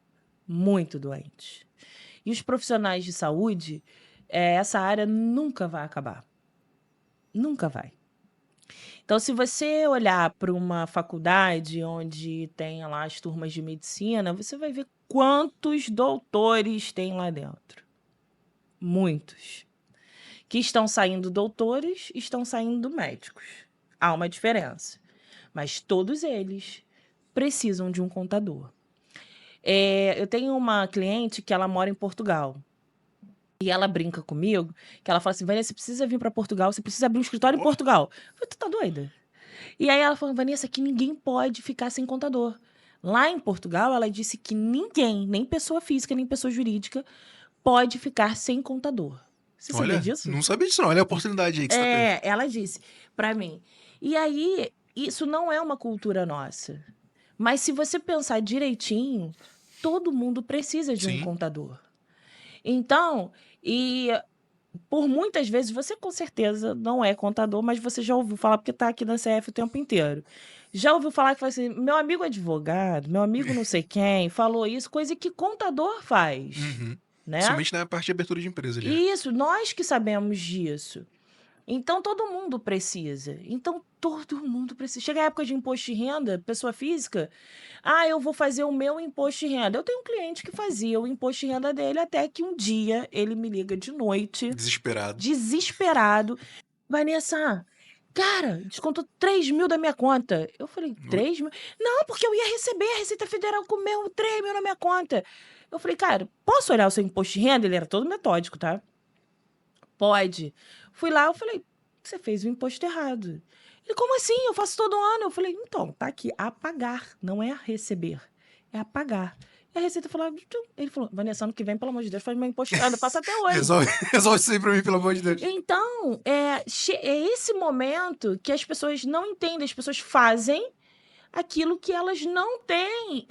muito doentes. E os profissionais de saúde, essa área nunca vai acabar. Nunca vai. Então, se você olhar para uma faculdade onde tem lá as turmas de medicina, você vai ver quantos doutores tem lá dentro. Muitos. Que estão saindo doutores, estão saindo médicos. Há uma diferença. Mas todos eles precisam de um contador. Eu tenho uma cliente que ela mora em Portugal. E ela brinca comigo, que ela fala assim, Vanessa, você precisa vir para Portugal, você precisa abrir um escritório em Portugal. Eu falei, tu tá doida? E aí ela falou, Vanessa, que ninguém pode ficar sem contador. Lá em Portugal, ela disse que ninguém, nem pessoa física, nem pessoa jurídica, pode ficar sem contador. Você sabia Olha, disso? não sabia disso não. Olha a oportunidade aí que você tá tendo. Ela disse para mim. E aí, isso não é uma cultura nossa. Mas se você pensar direitinho, todo mundo precisa de um Sim. contador. Então, e por muitas vezes, você com certeza não é contador, mas você já ouviu falar, porque está aqui na CF o tempo inteiro. Já ouviu falar que fala assim, meu amigo advogado, meu amigo não sei quem, falou isso, coisa que contador faz, Uhum. né? Somente na parte de abertura de empresa ali. Isso, nós que sabemos disso. Então, todo mundo precisa. Então, todo mundo precisa. Chega a época de imposto de renda, pessoa física. Eu vou fazer o meu imposto de renda. Eu tenho um cliente que fazia o imposto de renda dele até que um dia ele me liga de noite, desesperado. Vanessa, cara, descontou 3 mil da minha conta. Eu falei, 3 mil? Não, porque eu ia receber, a Receita Federal comeu 3 mil na minha conta. Eu falei, cara, posso olhar o seu imposto de renda? Ele era todo metódico, tá? Pode. Fui lá, eu falei, você fez o imposto errado. Ele, como assim? Eu faço todo ano. Eu falei, então, tá aqui, a pagar, não é a receber, é a pagar. E a Receita falou, ele falou, Vanessa, ano que vem, pelo amor de Deus, faz meu imposto errado, eu faço até hoje. Resolve isso aí pra mim, pelo amor de Deus. Então, é esse momento que as pessoas não entendem, as pessoas fazem aquilo que elas não têm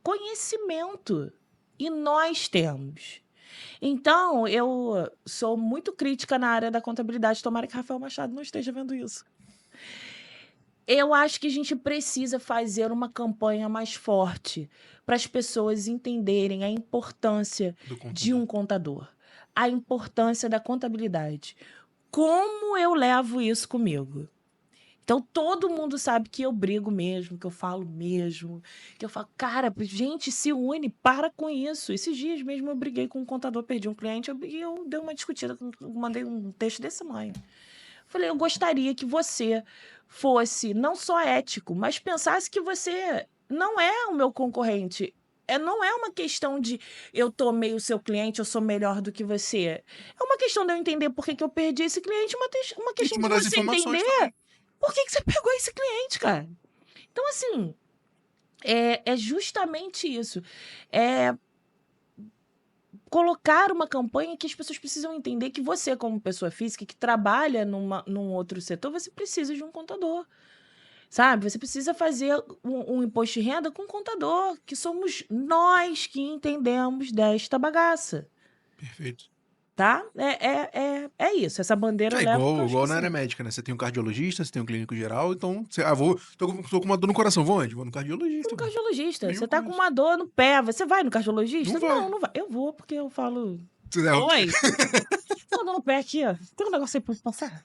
conhecimento. E nós temos. Então, eu sou muito crítica na área da contabilidade. Tomara que Rafael Machado não esteja vendo isso. Eu acho que a gente precisa fazer uma campanha mais forte para as pessoas entenderem a importância de um contador, a importância da contabilidade. Como eu levo isso comigo? Então todo mundo sabe que eu brigo mesmo, que eu falo mesmo, que eu falo, cara, gente, se une, para com isso. Esses dias mesmo eu briguei com um contador, perdi um cliente, e eu dei uma discutida, mandei um texto desse tamanho. Falei, eu gostaria que você fosse não só ético, mas pensasse que você não é o meu concorrente. Não é uma questão de eu tomei o seu cliente, eu sou melhor do que você. É uma questão de eu entender por que eu perdi esse cliente, uma E te questão de mandar as você informações entender também. por que você pegou esse cliente, cara. Então, assim, é justamente isso. É colocar uma campanha que as pessoas precisam entender que você, como pessoa física que trabalha num outro setor, você precisa de um contador, sabe? Você precisa fazer um imposto de renda com um contador, que somos nós que entendemos desta bagaça, Perfeito. tá? É isso. Essa bandeira eu É levo porque eu igual acho que na área sim. médica, né? Você tem um cardiologista, você tem um clínico geral, então você, tô com uma dor no coração, vou onde? Vou no Vou cardiologista, no mano. cardiologista. Mesma Você tá com coisa. uma dor no pé, você vai no Não cardiologista? vai. Não, não vai. Eu vou porque eu falo, Não. oi, tô dor no pé aqui, ó. Tem um negócio aí pra passar?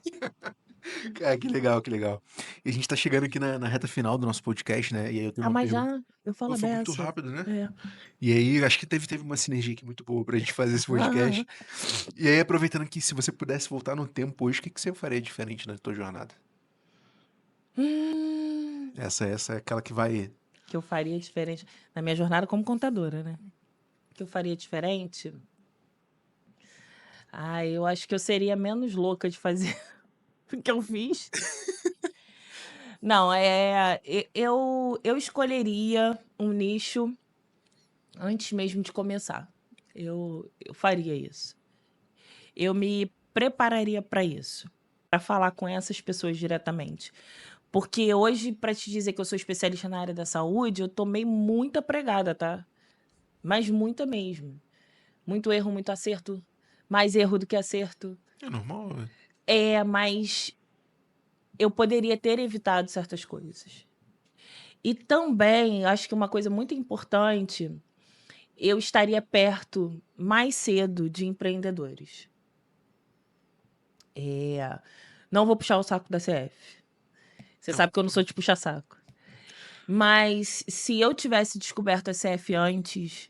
Cara, que legal, que legal. E a gente tá chegando aqui na reta final do nosso podcast, né? E aí eu tenho Ah, uma mas pergunta. já eu falo Pô, a foi muito beça. rápido, né? É. E aí, acho que teve uma sinergia aqui muito boa pra gente fazer esse podcast. E aí, aproveitando que se você pudesse voltar no tempo hoje, o que que você faria diferente na tua jornada? Hum, Essa é aquela que vai. que eu faria diferente na minha jornada como contadora, né? Que eu faria diferente? Ah, eu acho que eu seria menos louca de fazer o que eu fiz. Não, eu escolheria um nicho antes mesmo de começar. Eu faria isso. Eu me prepararia para isso, para falar com essas pessoas diretamente. Porque hoje, para te dizer que eu sou especialista na área da saúde, eu tomei muita pregada, tá? Mas muita mesmo. Muito erro, muito acerto. Mais erro do que acerto. É normal. Mas eu poderia ter evitado certas coisas. E também, acho que uma coisa muito importante, eu estaria perto mais cedo de empreendedores. Não vou puxar o saco da CF. Você Não, sabe que eu não sou de puxar saco. Mas se eu tivesse descoberto a CF antes,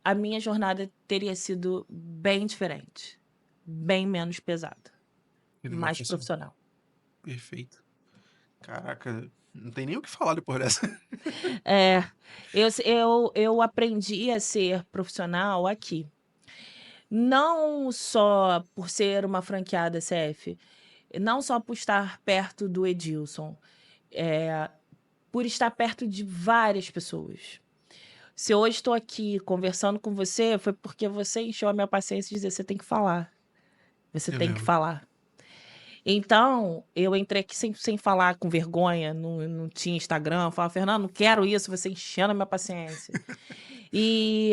a minha jornada teria sido bem diferente, bem menos pesada, ele não mais fosse profissional. perfeito. Caraca, não tem nem o que falar depois dessa. É, eu aprendi a ser profissional aqui. Não só por ser uma franqueada CF, não só por estar perto do Edilson, por estar perto de várias pessoas. Se hoje estou aqui conversando com você, foi porque você encheu a minha paciência e dizer, você tem que falar. Você Eu tem que lembro. falar. Então, eu entrei aqui sem falar, com vergonha, não tinha Instagram, eu falava, Fernando, não quero isso, você enchendo a minha paciência. E,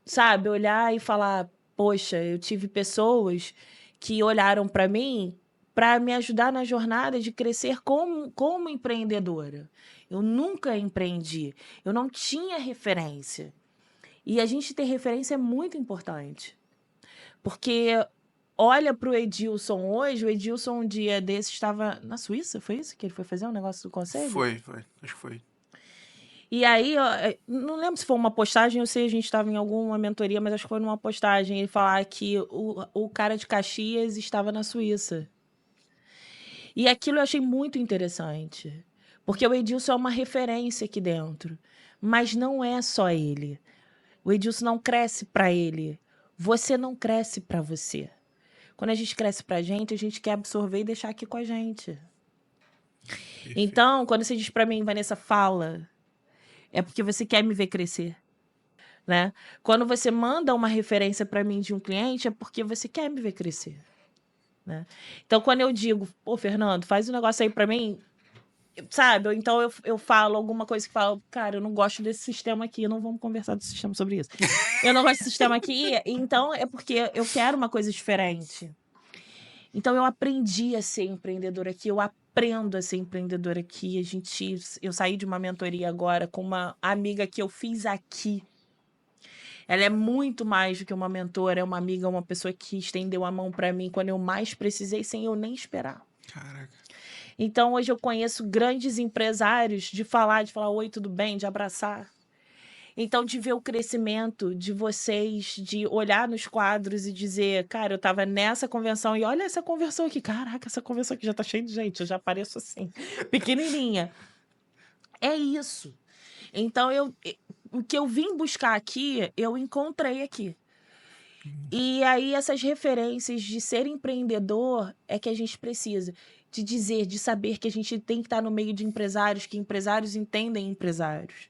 sabe, olhar e falar, poxa, eu tive pessoas que olharam para mim para me ajudar na jornada de crescer como empreendedora. Eu nunca empreendi, eu não tinha referência. E a gente ter referência é muito importante. Porque olha para o Edilson hoje, o Edilson um dia desse estava na Suíça, foi isso que ele foi fazer um negócio do conselho? Foi. Acho que foi. E aí, ó, não lembro se foi uma postagem ou se a gente estava em alguma mentoria, mas acho que foi numa postagem ele falar que o cara de Caxias estava na Suíça. E aquilo eu achei muito interessante, porque o Edilson é uma referência aqui dentro, mas não é só ele. O Edilson não cresce para ele, você não cresce para você. Quando a gente cresce pra gente, a gente quer absorver e deixar aqui com a gente. Perfeito. Então, quando você diz pra mim, Vanessa, fala, é porque você quer me ver crescer, né? Quando você manda uma referência pra mim de um cliente, é porque você quer me ver crescer, né? Então, quando eu digo, pô, Fernando, faz um negócio aí pra mim, sabe? Ou então eu falo alguma coisa que fala, cara, eu não gosto desse sistema aqui, não vamos conversar do sistema sobre isso. Eu não gosto desse sistema aqui, então é porque eu quero uma coisa diferente. Então eu aprendi a ser empreendedora aqui, eu aprendo a ser empreendedora aqui. Eu saí de uma mentoria agora com uma amiga que eu fiz aqui. Ela é muito mais do que uma mentora, é uma amiga, uma pessoa que estendeu a mão para mim quando eu mais precisei, sem eu nem esperar. Caraca. Então, hoje eu conheço grandes empresários de falar oi, tudo bem, de abraçar. Então, de ver o crescimento de vocês, de olhar nos quadros e dizer, cara, eu tava nessa convenção e olha essa convenção aqui. Caraca, essa convenção aqui já tá cheia de gente, eu já apareço assim, pequenininha. É isso. Então, o que eu vim buscar aqui, eu encontrei aqui. E aí, essas referências de ser empreendedor é que a gente precisa. De dizer, de saber que a gente tem que estar no meio de empresários, que empresários entendem empresários.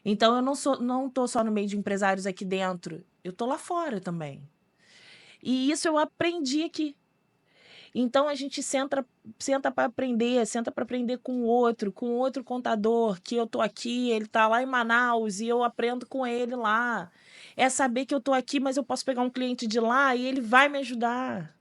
Então, eu não tô só no meio de empresários aqui dentro, eu tô lá fora também. E isso eu aprendi aqui. Então, a gente senta para aprender, senta para aprender com outro contador, que eu tô aqui, ele tá lá em Manaus e eu aprendo com ele lá. É saber que eu tô aqui, mas eu posso pegar um cliente de lá e ele vai me ajudar.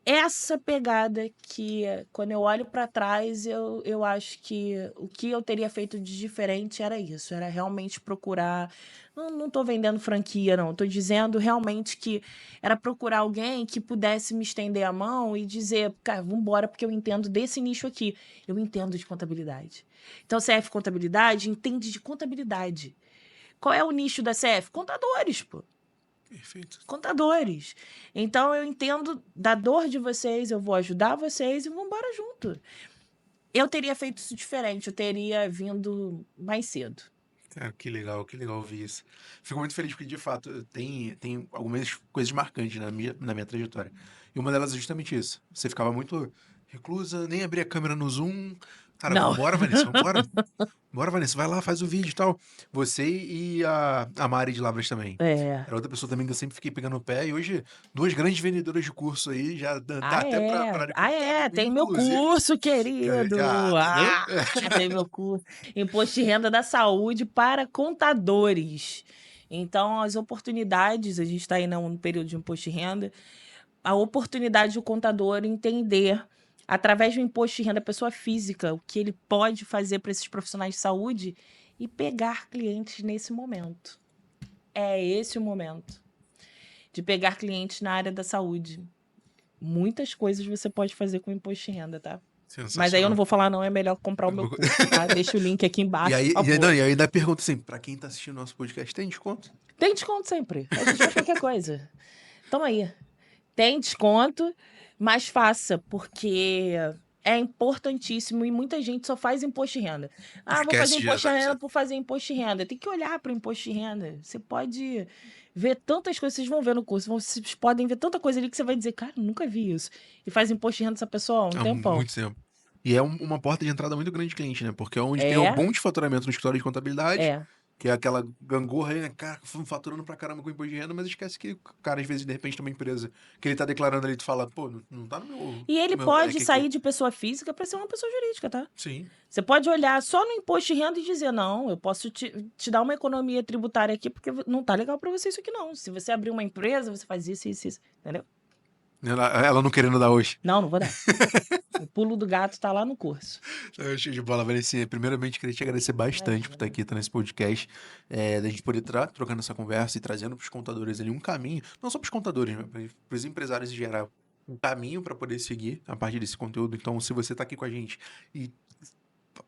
Essa pegada que, quando eu olho para trás, eu acho que o que eu teria feito de diferente era isso, era realmente procurar. Não tô vendendo franquia, não. Tô dizendo realmente que era procurar alguém que pudesse me estender a mão e dizer, cara, vambora, porque eu entendo desse nicho aqui. Eu entendo de contabilidade. Então, CF Contabilidade entende de contabilidade. Qual é o nicho da CF? Contadores, pô. Perfeito. Contadores. Então, eu entendo da dor de vocês, eu vou ajudar vocês e vamos embora junto. Eu teria feito isso diferente, eu teria vindo mais cedo. Cara, que legal ouvir isso. Fico muito feliz porque, de fato, tem algumas coisas marcantes na minha trajetória. E uma delas é justamente isso. Você ficava muito reclusa, nem abria a câmera no Zoom. Cara, Não. vambora, Vanessa, vambora. Bora, Vanessa, vai lá, faz o vídeo e tal. Você e a Mari de Lavras também. É. Era outra pessoa também que eu sempre fiquei pegando o pé. E hoje, duas grandes vendedoras de curso aí, já dá até pra Tem meu inclusive. curso, querido. Tem meu curso. Imposto de Renda da Saúde para contadores. Então, as oportunidades, a gente está aí no período de imposto de renda, a oportunidade do contador entender, através do imposto de renda da pessoa física, o que ele pode fazer para esses profissionais de saúde e pegar clientes nesse momento. É esse o momento de pegar clientes na área da saúde. Muitas coisas você pode fazer com imposto de renda, tá? Mas aí eu não vou falar não, é melhor comprar o meu curso, tá? Deixa o link aqui embaixo, E por favor. aí ainda pergunta assim, pra quem tá assistindo nosso podcast, tem desconto? Tem desconto sempre. A gente faz qualquer coisa. Toma aí. Tem desconto, mas faça, porque é importantíssimo e muita gente só faz imposto de renda. Vou fazer imposto de renda por fazer imposto de renda. Tem que olhar para o imposto de renda. Você pode ver tantas coisas, vocês vão ver no curso, vocês podem ver tanta coisa ali que você vai dizer, cara, nunca vi isso. E faz imposto de renda essa pessoa há um tempão. Muito tempo. E é uma porta de entrada muito grande de cliente, né? Porque é onde tem um bom de faturamento no escritório de contabilidade. Que é aquela gangorra aí, né? Cara, faturando pra caramba com imposto de renda, mas esquece que o cara, às vezes, de repente, tem uma empresa que ele tá declarando ali, tu fala, pô, não tá no meu... E ele pode sair de pessoa física para ser uma pessoa jurídica, tá? Sim. Você pode olhar só no imposto de renda e dizer, não, eu posso te dar uma economia tributária aqui, porque não tá legal para você isso aqui, não. Se você abrir uma empresa, você faz isso, entendeu? Ela não querendo dar hoje. Não vou dar. O pulo do gato tá lá no curso. Show de bola, Vanessa. Primeiramente, queria te agradecer bastante por estar aqui, nesse podcast, da gente poder trocando essa conversa e trazendo para os contadores ali um caminho, não só para os contadores, né, para os empresários em geral, um caminho para poder seguir a partir desse conteúdo. Então, se você está aqui com a gente e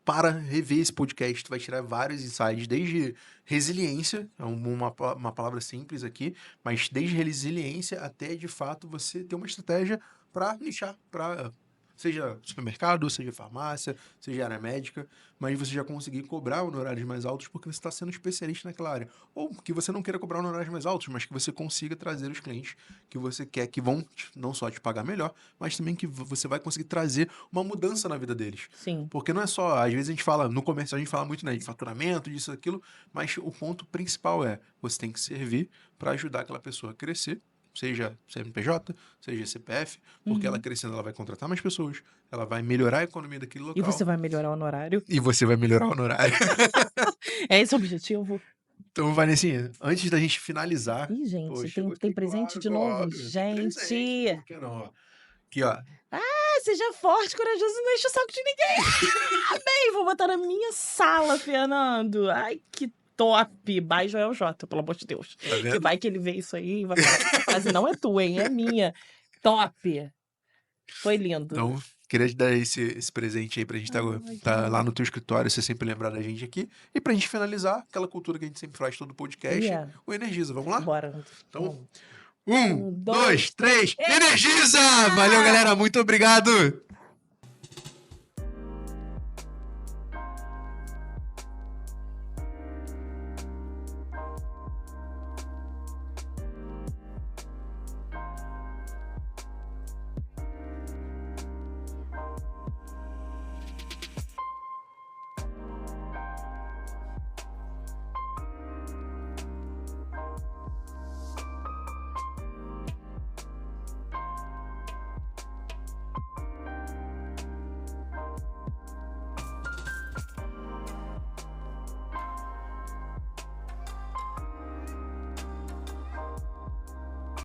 para rever esse podcast, tu vai tirar vários insights, desde resiliência, é uma palavra simples aqui, mas desde resiliência até, de fato, você ter uma estratégia para nichar, para seja supermercado, seja farmácia, seja área médica, mas você já conseguir cobrar honorários mais altos porque você está sendo especialista naquela área. Ou que você não queira cobrar honorários mais altos, mas que você consiga trazer os clientes que você quer, que vão não só te pagar melhor, mas também que você vai conseguir trazer uma mudança na vida deles. Sim. Porque não é só, às vezes a gente fala, no comercial a gente fala muito, né, de faturamento, disso, aquilo, mas o ponto principal é, você tem que servir para ajudar aquela pessoa a crescer, seja CNPJ, seja CPF, porque ela crescendo, ela vai contratar mais pessoas, ela vai melhorar a economia daquele local. E você vai melhorar o honorário. É esse o objetivo. Então, Vanessinha, antes da gente finalizar... Ih, gente, poxa, tem presente de novo? Gente! Presente, por que não? Aqui, ó. Seja forte, corajoso, não enche o saco de ninguém. Amém! Vou botar na minha sala, Fernando. Ai, que top! By Joel J, pelo amor de Deus. Tá vendo? Que vai que ele vê isso aí e vai falar, essa frase não é tua, hein? É minha. Top! Foi lindo. Então, Queria te dar esse presente aí pra gente Ai, que tá lá bom. no teu escritório, você sempre lembrar da gente aqui. E pra gente finalizar, aquela cultura que a gente sempre faz todo podcast, Yeah. o Energiza. Vamos lá? Bora. Então, Vamos. 1, 1, 2, 2, 3. 3, Energiza! Valeu, Energiza! galera. Muito obrigado!